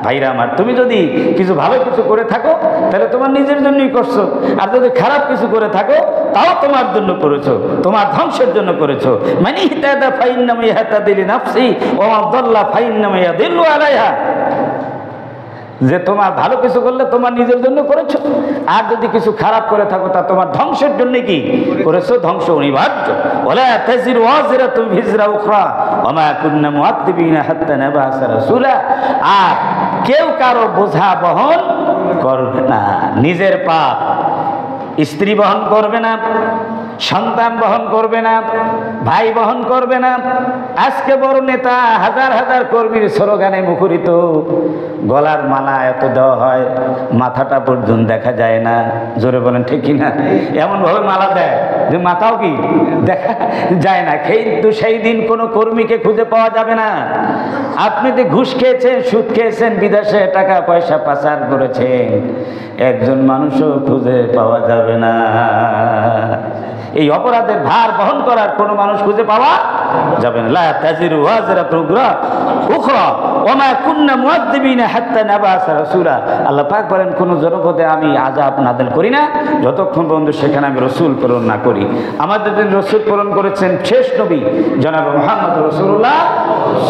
ভাইরা আমার। তুমি যদি কিছু ভালো কিছু করে থাকো তাহলে তোমার নিজের জন্যই করছো, আর যদি খারাপ কিছু করে থাকো তাও তোমার জন্য করেছো, তোমার ধ্বংসের জন্য করেছো। মানে ইহতাদা ফাইন্নামা ইয়াহতাদি লিনাফসি ওয়া মান দাল্লা ফাইন্নামা ইয়াদিল্লু আলাইহা, যে তোমার ভালো কিছু করলে তোমার নিজের জন্য করেছো, আর যদি কিছু খারাপ করে থাকো তা তোমার ধ্বংসের জন্য কি করেছো, ধ্বংস অনিবার্য। ওয়ালা তাজিরু ওয়াজিরাতুন বিজরা উখরা ওয়া মা কুননা মুআদ্দিবিনা হাত্তা নাবআসা রাসূলা। আর কেউ কারো বোঝা বহন করবে না, নিজের পাপ স্ত্রী বহন করবে না, সন্তান বহন করবে না, ভাই বহন করবে না। আজকে বড় নেতা, হাজার হাজার কর্মীর স্লোগানে মুখরিত, গলার মালা এত দেওয়া হয় মাথাটা পর্যন্ত দেখা যায় না, জোরে বলেন ঠিক কিনা। এমনভাবে মালা দেয় যে মাথাও কি দেখা যায় না। কিন্তু সেই দিন কোনো কর্মীকে খুঁজে পাওয়া যাবে না। আপনি যে ঘুষ খেয়েছেন, সুদ খেয়েছেন, বিদেশে টাকা পয়সা পাচার করেছেন, একজন মানুষও খুঁজে পাওয়া যাবে না। এই অপরাধের ভার বহন করার কোনো মানুষ খুঁজে পাওয়া যাবে না। লা তাজিরু ওয়াজিরাতুন উখরা ওয়া মা কুননা মুআদ্দিবিনা হাত্তা নাবআসা রাসূলা। আল্লাহ পাক বলেন কোন জনপদে আমি আযাব নাযিল করি না যতক্ষণ পর্যন্ত সেখানে আমি রাসূল প্রেরণ না করি। আমাদের জন্য রাসূল প্রেরণ করেছেন শেষ নবী জনাব মুহাম্মদ রাসূলুল্লাহ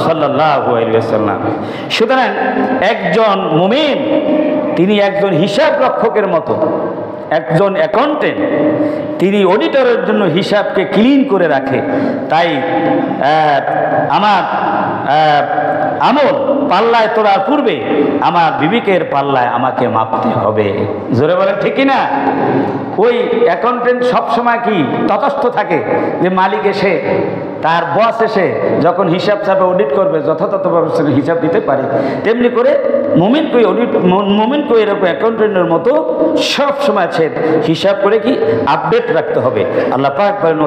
সাল্লাল্লাহু আলাইহি ওয়াসাল্লাম। সুতরাং একজন মুমিন তিনি একজন হিসাব রক্ষকের মতো, একজন অ্যাকাউন্টেন্ট, তিনি অডিটরের জন্য হিসাবকে ক্লিন করে রাখে। তাই আমার আমল পাল্লায় তোলার পূর্বে আমার বিবেকের পাল্লায় আমাকে মাপতে হবে, জোরে বলেন ঠিক কিনা। ওই অ্যাকাউন্টেন্ট সবসময় কি তটস্থ থাকে যে মালিক এসে, তার বস এসে যখন হিসাব চাপে অডিট করবে যথাযথভাবে হিসাব দিতে পারে, তেমনি করে মুমিনকে এরকম অ্যাকাউন্টেন্টের মতো সব সময় হিসাব করে কি আপডেট রাখতে হবে। আল্লাহ পাক বলেন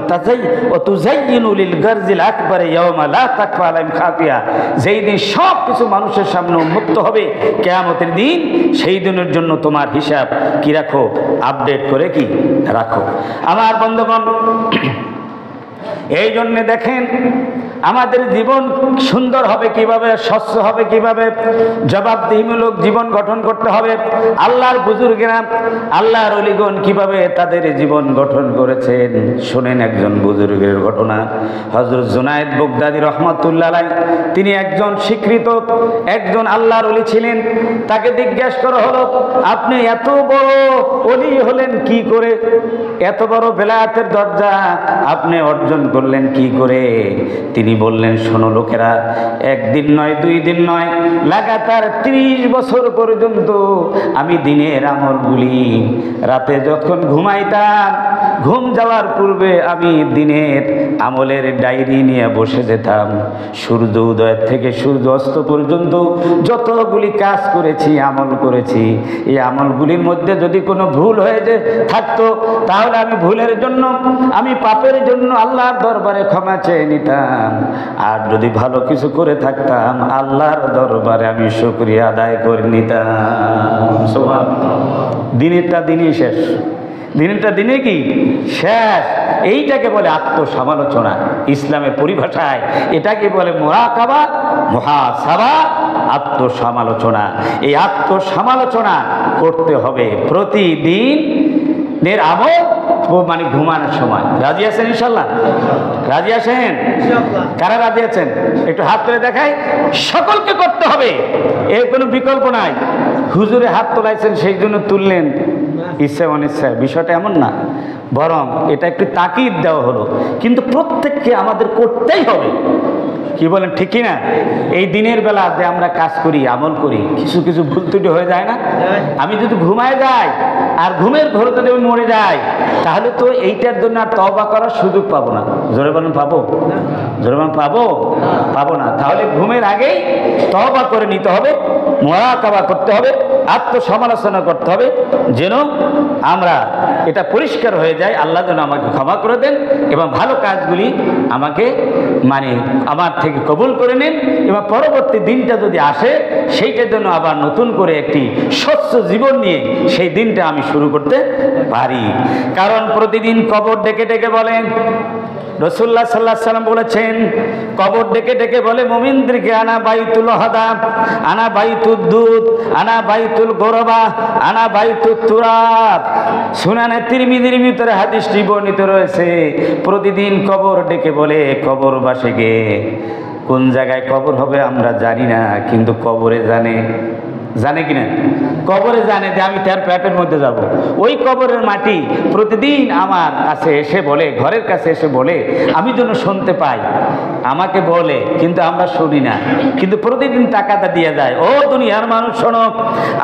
ও তুযায়্যিনু লিল গারজিল আকবার ইয়াওমা লা তাকফা আলাইহিম খাফিয়া, যেই দিন সব কিছু মানুষের সামনে উন্মুক্ত হবে কিয়ামতের দিন, সেই দিনের জন্য তোমার হিসাব কি রাখো, আপডেট করে কি রাখো। আমার বন্ধুগণ, এই জন্যে দেখেন আমাদের জীবন সুন্দর হবে কিভাবে, স্বচ্ছ হবে কিভাবে, জবাবদিহিমূলক জীবন গঠন করতে হবে। আল্লাহর বুজুর্গেরা, আল্লাহর ওলিগণ কিভাবে তাদের জীবন গঠন করেছেন শোনেন একজন বুজুর্গের ঘটনা। হযরত জুনায়েদ বাগদাদী রহমাতুল্লাহ আলাইহি, তিনি একজন স্বীকৃত একজন আল্লাহর ওলি ছিলেন। তাকে জিজ্ঞাসা করা হলো, আপনি এত বড় ওলি হলেন কি করে, এত বড় বেলায়েতের দরজা আপনি অর্জন করলেন কি করে? তিনি বললেন, শোনো লোকেরা, একদিন নয়, 2 দিন নয়, লাগাতার 30 বছর পর্যন্ত আমি দিনের আমলগুলি রাতে যখন ঘুমাইতাম, ঘুম যাওয়ার পূর্বে আমি দিনের আমলের ডায়েরি নিয়ে বসে যেতাম। সূর্য উদয় থেকে সূর্য অস্ত পর্যন্ত যতগুলি কাজ করেছি, আমল করেছি, এই আমলগুলির মধ্যে যদি কোনো ভুল হয়ে যে থাকতো, তাহলে আমি ভুলের জন্য, আমি পাপের জন্য আল্লাহর দরবারে ক্ষমা চেয়ে নিতাম। আর যদি ভালো কিছু করে থাকতাম, আল্লাহর দরবারে আমি শুকরিয়া আদায় করে নিতাম। সুবহানাল্লাহ। দিনেরটা দিনই শেষ, দিনটা দিনে কি শেষ। এইটাকে বলে আত্মসমালোচনা। ইসলামের পরিভাষায় এটাকে বলে মুরাকাবা, মুহাসাবা, আত্মসমালোচনা। এই আত্মসমালোচনা করতে হবে প্রতিদিন নের আমল, মানে ঘুমানোর সময়। রাজি আছেন ইনশাল্লাহ? রাজি আছেন? কারা রাজি আছেন একটু হাত তুলে দেখাই। সকলকে করতে হবে, এর কোনো বিকল্প নাই। হুজুরে হাত তোলাইছেন সেই জন্য তুললেন, ইচ্ছা অনিচ্ছায়, বিষয়টা এমন না। বরং এটা একটু তাকিদ দেওয়া হলো, কিন্তু প্রত্যেককে আমাদের করতেই হবে। কি বলেন, ঠিক কি না? এই দিনের বেলা যে আমরা কাজ করি, আমল করি, কিছু কিছু ভুল ত্রুটি হয়ে যায় না? আমি যদি ঘুমায় যাই আর ঘুমের ঘরে যদি আমি মরে যাই, তাহলে তো এইটার জন্য আর তওবা করার সুযোগ পাবো না। জোরে বলেন, পাবো? জোরে বলেন, পাবো? পাবো না। তাহলে ঘুমের আগেই তওবা করে নিতে হবে, মুরাকাবা করতে হবে, আত্মসমালোচনা করতে হবে, যেন আমরা এটা পরিষ্কার হয়ে যায়। আল্লাহ যেন আমাকে ক্ষমা করে দেন এবং ভালো কাজগুলি আমাকে, মানে আমার থেকে কবুল করে নেন, এবং পরবর্তী দিনটা যদি আসে, সেইটার জন্য আবার নতুন করে একটি স্বচ্ছ জীবন নিয়ে সেই দিনটা আমি শুরু করতে পারি। কারণ প্রতিদিন কবর ডেকে ডেকে বলেন, রাসূলুল্লাহ সাল্লাল্লাহু আলাইহি সাল্লাম বলেছেন, কবর ডেকে ডেকে বলে মুমিনদেরকে, আনা বাইতুল হাদা, আনা বাইতুদ দুদ, আনা বাইতুল গোরবা, আনা বাইতুত তুরাব। সুনানে তিরমিজির ভিতরে হাদিসটি বর্ণিত রয়েছে। প্রতিদিন কবর ডেকে বলে কবরবাসীকে, কোন জায়গায় কবর হবে আমরা জানি না, কিন্তু কবরে জানে। জানে কিনা? কবরে জানে যে আমি তার পেটের মধ্যে যাব। ওই কবরের মাটি প্রতিদিন আমার কাছে এসে বলে, ঘরের কাছে এসে বলে, আমি যেন শুনতে পাই। আমাকে বলে, কিন্তু আমরা শুনি না, কিন্তু প্রতিদিন টাকাটা দিয়ে যায়। ও দুনিয়ার মানুষ শোনো,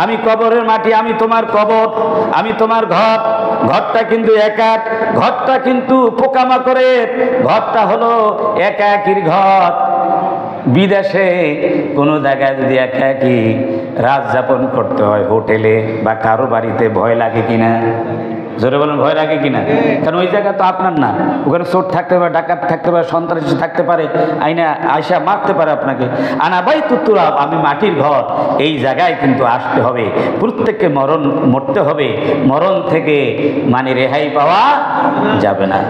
আমি কবরের মাটি, আমি তোমার কবর, আমি তোমার ঘর। ঘরটা কিন্তু একা, ঘরটা কিন্তু পোকামাকড়ের, ঘরটা হলো একাকির ঘর। বিদেশে কোনো জায়গায় যদি একাকি রাত যাপন করতে হয়, হোটেলে বা কারো বাড়িতে, ভয় লাগে কিনা? জোরে বলেন, ভয় লাগে কিনা? কারণ ওই জায়গা তো আপনার না, ওখানে চোর থাকতে পারে, ডাকাত থাকতে পারে, সন্ত্রাসী থাকতে পারে, আইনা আয়সা মারতে পারে আপনাকে। আনা বাইতুত তুরাব, আমি মাটির ঘর। এই জায়গায় কিন্তু আসতে হবে, প্রত্যেককে মরতে হবে। মরণ থেকে মানে রেহাই পাওয়া যাবে না।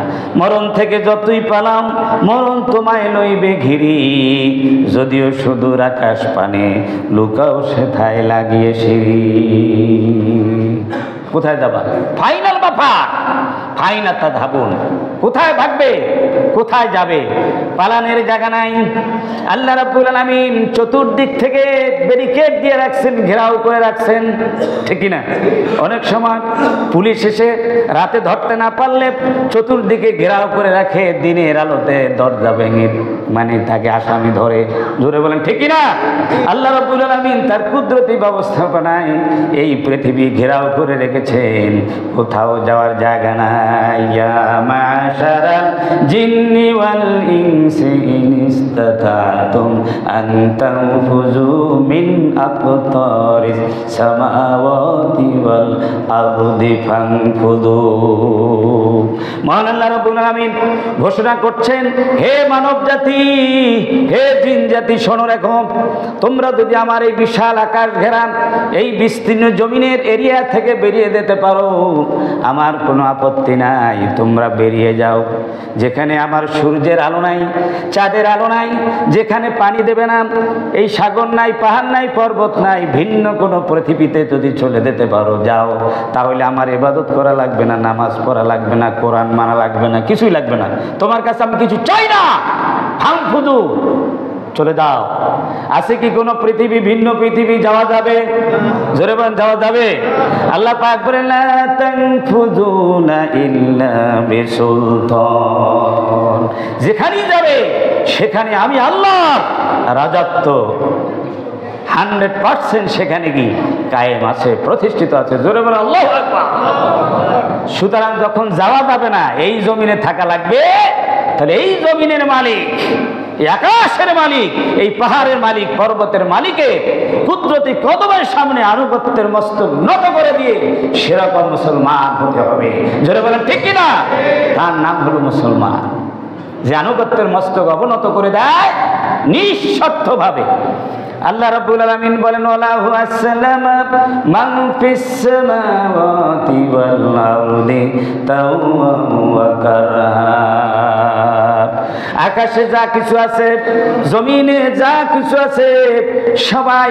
মরণ থেকে যতই পালাম, মরণ তোমায় লইবে ঘিরি, যদিও সুদূর আকাশ পানে, লুকাও সেথায় লাগিয়ে সিঁড়ি। কোথায় যাবা? ফাইনাল বাফা, ফাইনাল তা ধাবুন। কোথায় ভাগবে, কোথায় যাবে? পালানের জায়গা নাই। আল্লাহ রাব্বুল আলামিন চতুর্দিক থেকে ব্যারিকেড দিয়ে রাখছেন, ঘেরাও করে রাখছেন, ঠিক না? অনেক সময় পুলিশ এসে রাতে ধরতে না পারলে চতুর্দিকে ঘেরাও করে রাখে, দিনের আলোতে দরজা ভেঙে মানে তাকে আসামি ধরে। জোরে বলেন, ঠিক না? আল্লাহ রাব্বুল আলামিন তার কুদরতি ব্যবস্থাপনায় এই পৃথিবী ঘেরাও করে রেখেছেন, কোথাও যাওয়ার জায়গা নাই। ইয়া মাশারাল জিন্নি ওয়াল ইনসি ইন ইসতাতাতুম আন তানফুযু মিন আকতারিস সামাওয়াতি ওয়াল আরদি ফানফুযু। মহান আল্লাহ রাব্বুল আলামিন ঘোষণা করছেন, হে মানব জাতি, হে জিন জাতি, শোনো রাখো, তোমরা যদি আমার এই বিশাল আকাশ ঘেরা এই বিস্তীর্ণ জমিনের এরিয়া থেকে বেরিয়ে যেতে পারো, আমার কোনো আপত্তি নাই, তোমরা বেরিয়ে যাও। যেখানে আমার সূর্যের আলো নাই, চাঁদের আলো নাই, যেখানে পানি দেবে না, এই সাগর নাই, পাহাড় নাই, পর্বত নাই, ভিন্ন কোনো পৃথিবীতে যদি চলে যেতে পারো যাও, তাহলে আমার ইবাদত করা লাগবে না, নামাজ পড়া লাগবে না, কোরআন মানা লাগবে না, কিছুই লাগবে না, তোমার কাছে আমি কিছু চাই না, ফাংফুদু চলে দাও। আছে কি কোনো পৃথিবী, ভিন্ন পৃথিবী যাওয়া যাবে? জোরে বলেন, যাওয়া যাবে? আল্লাহ পাক বলেন লা তানফুযুনা ইল্লা বিসুলতান, যেখানেই যাবে সেখানে আমি আল্লাহ রাজত্ব 100% সেখানে কি কায়েম আছে, প্রতিষ্ঠিত আছে। জোরে বলেন আল্লাহু আকবার। সুতরাং যখন যাওয়া যাবে না, এই জমিনে থাকা লাগবে, তাহলে এই জমিনের মালিক, এই আকাশের মালিক, এই পাহাড়ের মালিক, পর্বতের মালিকের কুদরতি কদমের সামনে আনুগত্যের মস্তক নত করে দিয়ে সেরকম মুসলমান হতে হবে। যারা বলেন ঠিক কিনা? তার নাম হলো মুসলমান, যে আনুগত্যের মস্তক অবনত করে দেয় নিঃস্বার্থভাবে। আল্লাহ রাব্বুল আলামিন বলেন ওয়ালাহু আসসালামা মান ফিস সামাওয়াতি ওয়াল আরদি তাওয়ান ওয়া কারহা, আকাশে যা কিছু আছে, জমিনে যা কিছু আছে, সবাই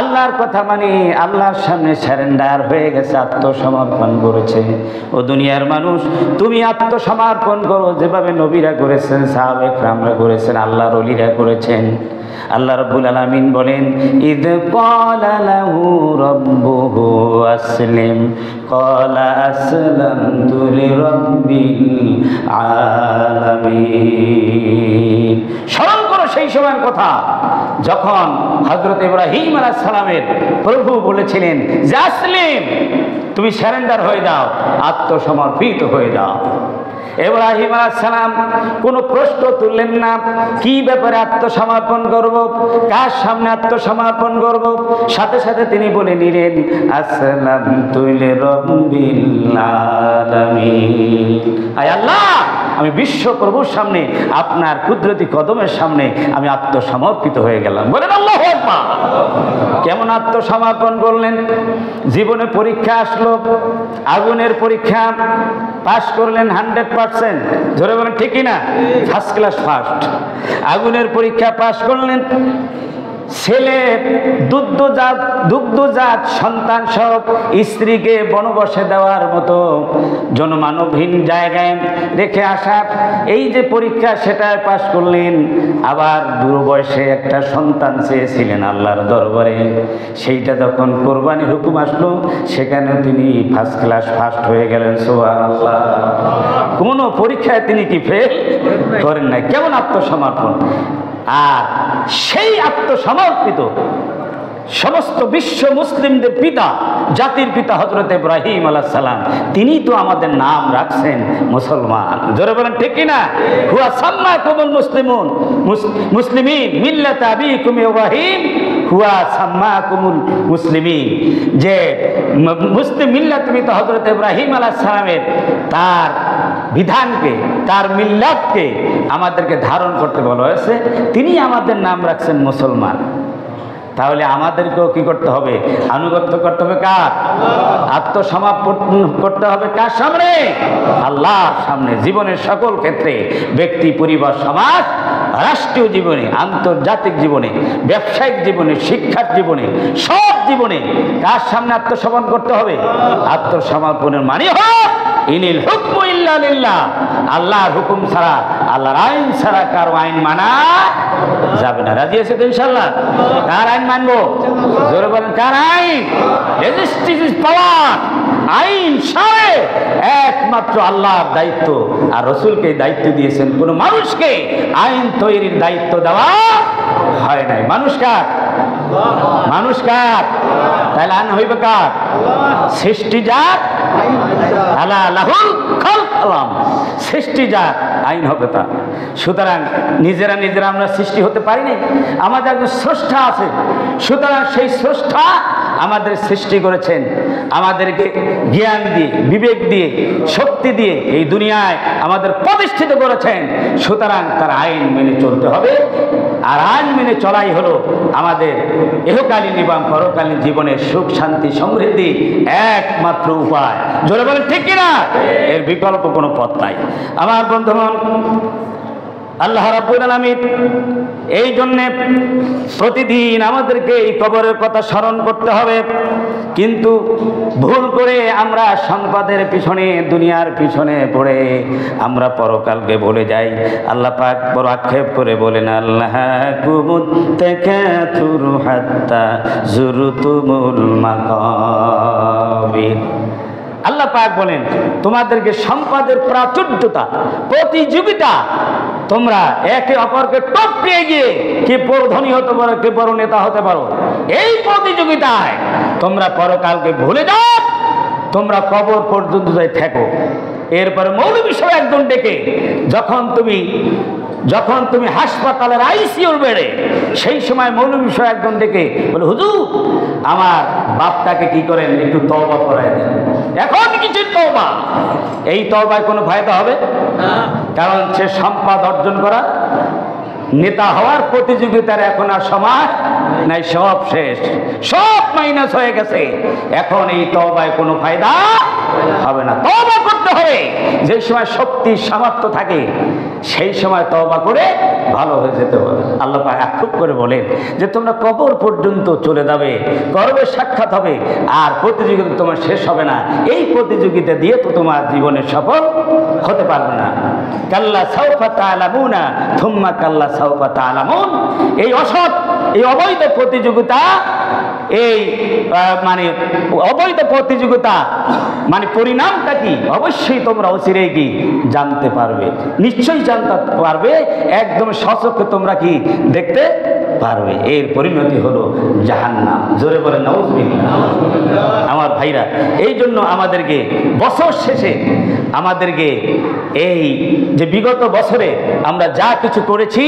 আল্লাহর কথা মানে আল্লাহর সামনে সারেন্ডার হয়ে গেছে, আত্মসমর্পণ করেছে। ও দুনিয়ার মানুষ, তুমি আত্মসমর্পণ করো যেভাবে নবীরা করেছেন, সাহাবে কেরামরা করেছেন, আল্লাহর ওলিরা করেছেন। আল্লাহ রাব্বুল আলামিন বলেন ইদ ক্বালা লাহু রাব্বুহু আসলিম ক্বালা আসলামতু লিরাব্বিল আলামিন। স্মরণ করো সেই সময়ের কথা যখন হযরত ইব্রাহিম আলাইহিস সালামের প্রভু বলেছিলেন যে আসলিম, তুমি সারেন্ডার হয়ে যাও, আত্মসমর্পিত হয়ে যাও। ইব্রাহিম আলাইহিস সালাম কোনো প্রশ্ন তুললেন না, কি ব্যাপারে আত্মসমর্পণ করব, কার সামনে আত্মসমর্পণ করব, সাথে সাথে তিনি বলে নিলেন আসলামতু লিরাব্বিল আলামিন। আয় আল্লাহ, আমি বিশ্ব প্রভুর সামনে, আপনার কুদরতি কদমের সামনে আমি আত্মসমর্পিত হয়ে গেলাম। বলেন আল্লাহু আকবার। কেমন আত্মসমর্পণ করলেন? জীবনে পরীক্ষা আসলো, আগুনের পরীক্ষা, পাস করলেন 100%, ধরে বলেন ঠিক কিনা? First class first. আগুনের পরীক্ষা পাস করলেন, ছেলে দুগ্ধজাত সন্তান সব স্ত্রীকে বনবাসে দেওয়ার মতো জনমানবহীন জায়গায় রেখে আসা, এই যে পরীক্ষা সেটায় পাশ করলেন। আবার বুড়ো বয়সে একটা সন্তান চেয়েছিলেন আল্লাহর দরবারে, সেইটা যখন কোরবানির হুকুম আসলো সেখানে তিনি ফার্স্ট ক্লাস ফার্স্ট হয়ে গেলেন। সুবহানাল্লাহ। কোনো পরীক্ষায় তিনি কি ফেল করেন নাই। কেমন আত্মসমর্পণ! আর সেই আত্মসমর্পিত সমস্ত বিশ্ব মুসলিমদের পিতা, জাতির পিতা হযরত ইব্রাহিম আলাইহিস সালাম, তিনি তো আমাদের নাম রাখছেন মুসলমান। জোরে বলেন ঠিক কিনা? হুয়া সাম্মাকুমুল মুসলিমুন মুসলিমিন মিল্লাত আবিকুম ইব্রাহিম হুয়া সাম্মাকুমুল মুসলিমিন, যে মুসলিম মিল্লাত পিতা হযরত ইব্রাহিম আলাইহিস সালামের তার বিধানকে, তার মিল্লাতকে আমাদেরকে ধারণ করতে বলা হয়েছে, তিনি আমাদের নাম রাখছেন মুসলমান। তাহলে আমাদেরকেও কি করতে হবে? আনুগত্য করতে হবে কার? আত্মসমর্পণ করতে হবে কার সামনে? আল্লাহর সামনে। জীবনের সকল ক্ষেত্রে, ব্যক্তি, পরিবার, সমাজ, রাষ্ট্রীয় জীবনে, আন্তর্জাতিক জীবনে, ব্যবসায়িক জীবনে, শিক্ষার জীবনে, সব জীবনে কার সামনে আত্মসমর্পণ করতে হবে? আত্মসমর্পণের মানে হোক ইনিল হুকমু ইল্লা লিল্লাহ, আল্লাহর হুকুম ছাড়া, আল্লাহর আইন ছাড়া কারো আইন মানা যাবে না। রাজি আছে তো ইনশাআল্লাহ? কার আইন মানবো? জোরে বলেন কার আইন? রেজিস্ট্রিজ ইজ পাওয়ার। আইন সারে একমাত্র আল্লাহর দায়িত্ব, আর রাসূলকে দায়িত্ব দিয়েছেন। কোনো মানুষকে আইন তৈরির দায়িত্ব দেওয়া হয় নাই। মানুষ কার? মানুষ কার? তাহলে আইন হইবে কার? সৃষ্টিজাত আলা লাহুল খালক আলাম, সৃষ্টিজাত আইন হবে তা। সুতরাং নিজেরা আমরা সৃষ্টি হতে পারিনি, আমাদের একজন স্রষ্টা আছে। সুতরাং সেই স্রষ্টা আমাদের সৃষ্টি করেছেন, আমাদেরকে জ্ঞান দিয়ে, বিবেক দিয়ে, শক্তি দিয়ে এই দুনিয়ায় আমাদের প্রতিষ্ঠিত করেছেন। সুতরাং তার আইন মেনে চলতে হবে। আর আইন মেনে চলাই হলো আমাদের ইহকালীন এবং পরকালীন জীবনের সুখ, শান্তি, সমৃদ্ধি একমাত্র উপায়। জোরে বলেন ঠিক কিনা? এর বিকল্প কোনো পথ নাই। আমার বন্ধুগণ, আল্লাহ রাব্বুল আলামিন এই জন্যে প্রতিদিন আমাদেরকে এই কবরের কথা স্মরণ করতে হবে। কিন্তু ভুল করে আমরা সম্পদের পিছনে, দুনিয়ার পিছনে পড়ে আমরা পরকালকে ভুলে যাই। আল্লাহ পাক বড় আক্ষেপ করে বলেন, আল্লাহকুমুত তাকাতুর হাত্তা যুরতুমুল মাকাবির। আল্লাহ পাক বলেন, তোমাদেরকে সম্পদের প্রাচুর্যতা, প্রতিযোগিতা, তোমরা একে অপরকে টপকে গিয়ে কে বড় ধনী হতে পারো, কে বড় নেতা হতে পারো, এই প্রতিযোগিতায় তোমরা পরকালকে ভুলে যাও, তোমরা কবর পর্যন্ত যাই থেকো। এরপরে মৌলবী সহ একজন ডেকে যখন তুমি হাসপাতালের আইসিইউর বেড়ে, সেই সময় মৌলবী সহ একজন ডেকে বলে, হুজুর আমার বাপটাকে কি করেন, একটু তওবা করায় দেন। এখন কিছু তওবা, এই তওবায় কোনো ফায়দা হবে না, কারণ সে সম্পদ অর্জন করা, নেতা হওয়ার প্রতিযোগিতার এখন আর সময় নাই, সব শেষ, সব মাইনাস হয়ে গেছে। এখন এই তওবায় কোনো ফায়দা হবে না। তওবা করতে হবে, যে সময় শক্তি সামর্থ্য থাকে সেই সময় তওবা করে ভালো হয়ে যেতে হবে। আল্লাহ পাক আক্ষেপ করে বলেন যে তোমরা কবর পর্যন্ত চলে যাবে, কবরের সাক্ষাৎ হবে, আর প্রতিযোগিতা তোমার শেষ হবে না। এই প্রতিযোগিতা দিয়ে তো তোমার জীবনে সফল হতে পারবে না। কাল্লা সাউফা তা'লামুনা থুম্মা কাল্লা সাউফা তা'লামুন। এই অসৎ, এই অবৈধ প্রতিযোগিতা, এই মানে অবৈধ প্রতিযোগিতা মানে পরিণামটা কি, অবশ্যই তোমরা অচিরেই কি জানতে পারবে, নিশ্চয়ই জানতে পারবে, একদম সচক্ষে তোমরা কি দেখতে পারবে। এর পরিণতি হলো জাহান্নাম। জোরে বলে নাউযুবিল্লাহ। আমার ভাইরা, এই জন্য আমাদেরকে বছর শেষে আমাদেরকে এই যে বিগত বছরে আমরা যা কিছু করেছি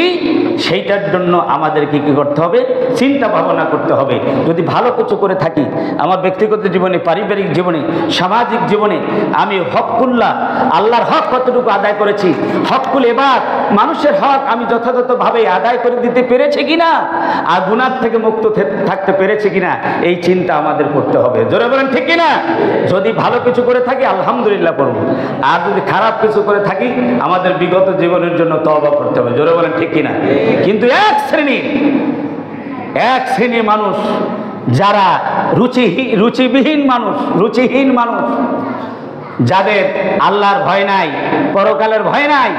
সেইটার জন্য আমাদেরকে কী করতে হবে, চিন্তা ভাবনা করতে হবে। যদি ভালো কিছু করে থাকি, আমার ব্যক্তিগত জীবনে, পারিবারিক জীবনে, সামাজিক জীবনে আমি হকুল্লাহ, আল্লাহর হক কতটুকু আদায় করেছি, হকুল এবার মানুষের হক আমি যথাযথভাবে আদায় করে দিতে পেরেছি কিনা, আর গুনাহ থেকে মুক্ত থাকতে পেরেছি কিনা, এই চিন্তা আমাদের করতে হবে। জোরে বলেন ঠিক কিনা? যদি ভালো কিছু করে থাকি আলহামদুলিল্লাহ পড়ব, আর যদি খারাপ কিছু করে থাকি আমাদের বিগত জীবনের জন্য তওবা করতে হবে। জোরে বলেন ঠিক কিনা? কিন্তু এক শ্রেণীর মানুষ যারা রুচিহীন মানুষ, যাদের আল্লাহর ভয় নাই, পরকালের ভয় নাই,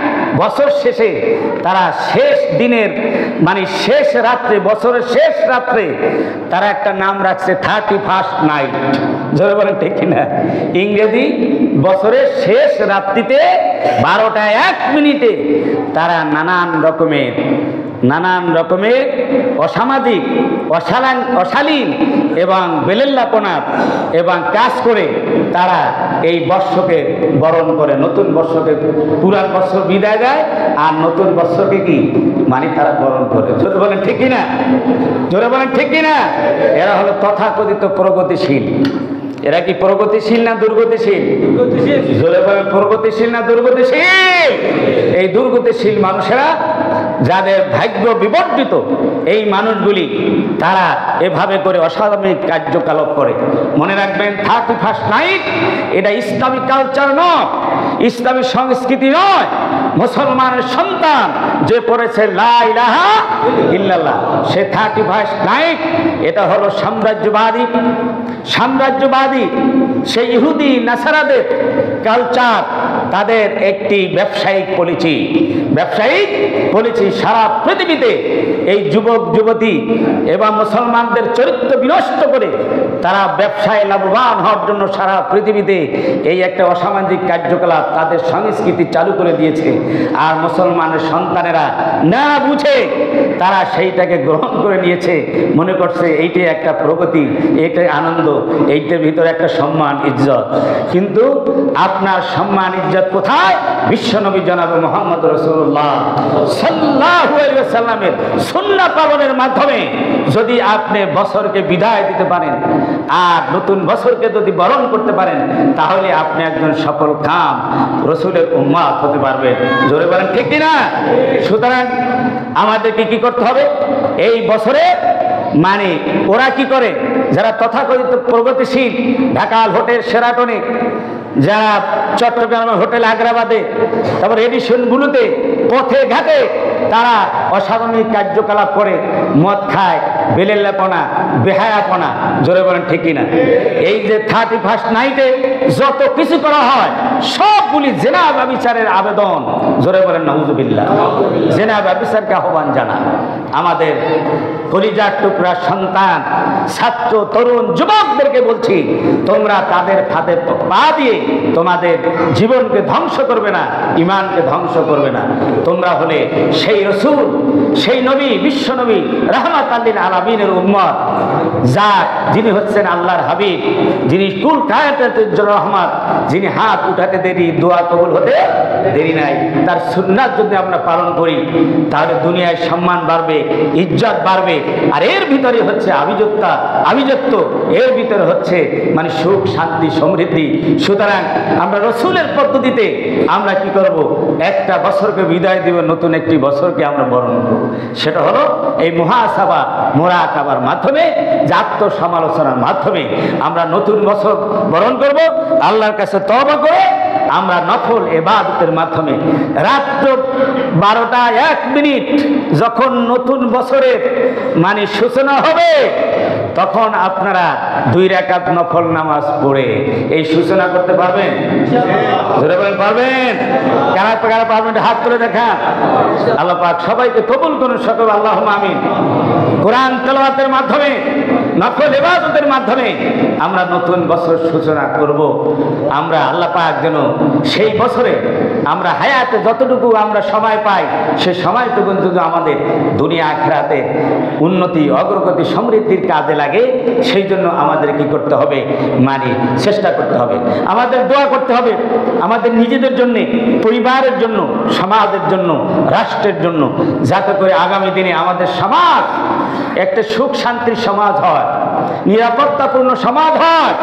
বছর শেষে তারা শেষ দিনের মানে শেষ রাত্রে, বছরের শেষ রাত্রে তারা একটা নাম রাখছে 31st নাইট। জোরে বলেন ঠিক কিনা? ইংরেজি বছরের শেষ রাত্রিতে 12টা 1 মিনিটে তারা নানান রকমের অসামাজিক, অশালীন এবং বেলেল্লাপনার এবং কাজ করে তারা এই বর্ষকে বরণ করে, নতুন বর্ষকে, পুরান বর্ষ বিদায় দেয় আর নতুন বর্ষকে কি মানে তারা বরণ করে। জোরে বলেন ঠিক কিনা? জোরে বলেন ঠিক কিনা? এরা হলো তথাকথিত প্রগতিশীল। এরা কি প্রগতিশীল না দুর্গতিশীল? জোরে বলেন প্রগতিশীল না দুর্গতিশীল? এই দুর্গতিশীল মানুষেরা, যাদের ভাগ্য বিবর্জিত, এই মানুষগুলি তারা এভাবে করে অসামাজিক কার্যকলাপ করে। মনে রাখবেন 31st নাইট এটা ইসলামী কালচার নয়, ইসলামী সংস্কৃতি নয়। মুসলমানের সন্তান যে পড়েছে লা ইলাহা ইল্লাল্লাহ, সে 31st নাইট এটা হলো সাম্রাজ্যবাদী সেই ইহুদি নাসারাদের কালচার, তাদের একটি ব্যবসায়িক পলিসি। সারা পৃথিবীতে এই যুবক যুবতী এবং মুসলমানদের চরিত্র বিনষ্ট করে তারা ব্যবসায় লাভবান হওয়ার জন্য সারা পৃথিবীতে এই একটা অসামাজিক কার্যকলাপ, তাদের সংস্কৃতি চালু করে দিয়েছে। আর মুসলমানের সন্তানেরা না বুঝে তারা সেইটাকে গ্রহণ করে নিয়েছে, মনে করছে এইটাই একটা প্রগতি, এইটাই আনন্দ, এইটার ভিতরে একটা সম্মান ইজ্জত। কিন্তু আপনার সম্মান ইজ্জত মিলাদ কোথায়? বিশ্বনবী জনাব মুহাম্মদ রাসূলুল্লাহ সাল্লাল্লাহু আলাইহি ওয়াসাল্লামের সুন্নাহ পালনের মাধ্যমে যদি আপনি বছরকে বিদায় দিতে পারেন আর নতুন বছরকে যদি বরণ করতে পারেন, তাহলে আপনি একজন সফল কাম রাসূলের উম্মত হতে পারবেন। জোরে বলেন ঠিক কি না? সুতরাং আমাদেরকে কি করতে হবে? এই বছরে মানে ওরা কি করে, যারা তথাকথিত প্রগতিশীল, ঢাকা হোটেল শেরাটনে, যারা চট্টগ্রামের হোটেল আগ্রাবাদে, তারপর এডিশনগুলোতে, পথে ঘাটে তারা অসাধারণ কার্যকলাপ করে, মদ খায়, বেলেল্লাপনা, বেহায়াপনা। জোরে বলেন ঠিক কিনা? এই যে 31st নাইটে যত কিছু করা হয় সবগুলি জেনা ব্যভিচারের আবেদন। জোরে বলেন নাউজুবিল্লাহ। জেনা ব্যভিচারকে আহ্বান জানা আমাদের কলিজার টুকরা সন্তান, ছাত্র, তরুণ, যুবকদেরকে বলছি, তোমরা তাদের ফাঁদে পা দিয়ে তোমাদের জীবনকে ধ্বংস করবে না, ইমানকে ধ্বংস করবে না। তোমরা হলে সেই রাসূল, সেই নবী, বিশ্ব নবী, রাহমাতাল লিল আলামিনের উম্মত, যিনি হচ্ছেন আল্লাহর হাবিব, যিনি কুল কায়নাতের রহমত, যিনি হাত উঠাতে দেরি, দোয়া কবুল হতে দেরি নাই। তার সুন্নাত যদি আমরা পালন করি, তাহলে দুনিয়ায় সম্মান বাড়বে, ইজ্জত বাড়বে। আর এর ভিতরে হচ্ছে আভিজাত্য, এর ভিতরে হচ্ছে মানে সুখ, শান্তি, সমৃদ্ধি। সুতরাং আমরা রসুলের পদ্ধতিতে আমরা কি করব? একটা বছরকে বিদায় দিব, নতুন একটি বছরকে আমরা বরণ করব। সেটা হলো এই মুহাসাবা, মুরাকাবার মাধ্যমে, আত্মসমালোচনার মাধ্যমে আমরা নতুন বছর বরণ করব। আল্লাহর কাছে তওবা করে আমরা নফল ইবাদতের মাধ্যমে রাত্র 12টা 1 মিনিট যখন নতুন বছরের মানে সূচনা হবে, তখন আপনারা 2 রাকাত নফল নামাজ পড়ে এই সূচনা করতে পারবেন। ধরে বলেন পারবেন? কারা কারা পারবেন? হাত তুলে দেখান। আল্লাহ পাক সবাইকে কবুল করুন, সকল আল্লাহুম্মা আমিন। কোরআন তেলাওয়াতের মাধ্যমে, নফল ইবাদতের মাধ্যমে আমরা নতুন বছর সূচনা করব। আমরা আল্লাহ পাক যেন সেই বছরে আমরা হায়াতে যতটুকু আমরা সময় পাই, সেই সময়টুকু যদি আমাদের দুনিয়া আখিরাতে উন্নতি, অগ্রগতি, সমৃদ্ধির কাজে লাগে, সেই জন্য আমাদের কি করতে হবে? মানে চেষ্টা করতে হবে, আমাদের দোয়া করতে হবে, আমাদের নিজেদের জন্য, পরিবারের জন্য, সমাজের জন্য, রাষ্ট্রের জন্য, যাতে করে আগামী দিনে আমাদের সমাজ একটা সুখ শান্তির সমাজ হয়, নিরাপত্তাপূর্ণ সমাজ হয়,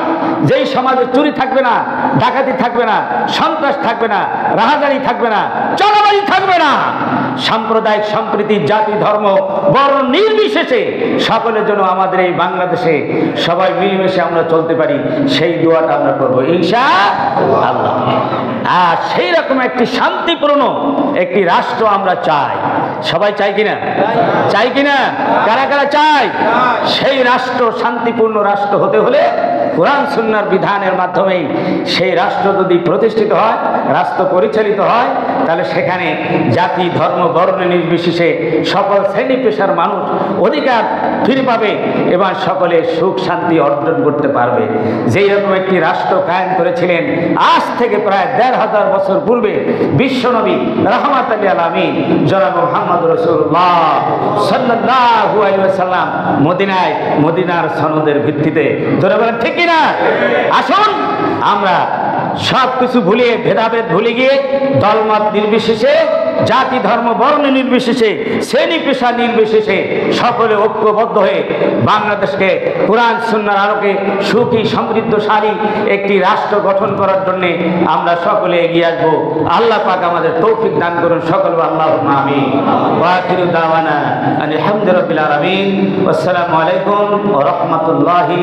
যেই সমাজে চুরি থাকবে না, ডাকাতি থাকবে না, সন্ত্রাস থাকবে না, রাহাজানি থাকবে না, চাঁদাবাজি থাকবে না, সাম্প্রদায়িক সম্প্রীতি, জাতি, ধর্ম, বর্ণ নির্বিশেষে সকলের জন্য আমাদের এই বাংলাদেশে সবাই মিলেমিশে আমরা চলতে পারি, সেই দোয়াটা আমরা করবো ইনশাআল্লাহ। আর সেই রকম একটি শান্তিপূর্ণ একটি রাষ্ট্র আমরা চাই। সবাই চাই কিনা? চাই কিনা? কারা কারা চাই? সেই রাষ্ট্র, শান্তিপূর্ণ রাষ্ট্র হতে হলে কোরআন সুন্নাহর বিধানের মাধ্যমেই সেই রাষ্ট্র যদি প্রতিষ্ঠিত হয়, রাষ্ট্র পরিচালিত হয়, তাহলে সেখানে জাতি, ধর্ম, বর্ণ নির্বিশেষে সকল শ্রেণী পেশার মানুষ অধিকার ফিরে পাবে এবং সকলে সুখ শান্তি অর্জন করতে পারবে। যেই রকম একটি রাষ্ট্র কায়েম করেছিলেন আজ থেকে প্রায় 1500 বছর পূর্বে বিশ্বনবী রাহমাতুল লিল আলামিন জনাব মুহাম্মদ রাসূলুল্লাহ সাল্লাল্লাহু আলাইহি ওয়াসাল্লাম মদিনার সনদের ভিত্তিতে। ধরে বলেন ঠিক কিনা? আসুন আমরা সব কিছু ভুলিয়ে, ভেদাভেদ ভুলে গিয়ে, দলমত নির্বিশেষে, জাতি, ধর্ম, বর্ণ নির্বিশেষে, শ্রেণী পেশা নির্বিশেষে সকলে ঐক্যবদ্ধ হয়ে বাংলাদেশকে কোরআন সুন্নাহর আলোকে সুখী, সমৃদ্ধশালী একটি রাষ্ট্র গঠন করার জন্য আমরা সকলে এগিয়ে আসবো। আল্লাহ পাক আমাদের তৌফিক দান করুন, সকল আল্লাহুম্মা আমিন। ওয়া আখিরু দাওয়ানা আলহামদুলিল্লাহি রাব্বিল আলামিন। আসসালামু আলাইকুম ওয়া রাহমাতুল্লাহি।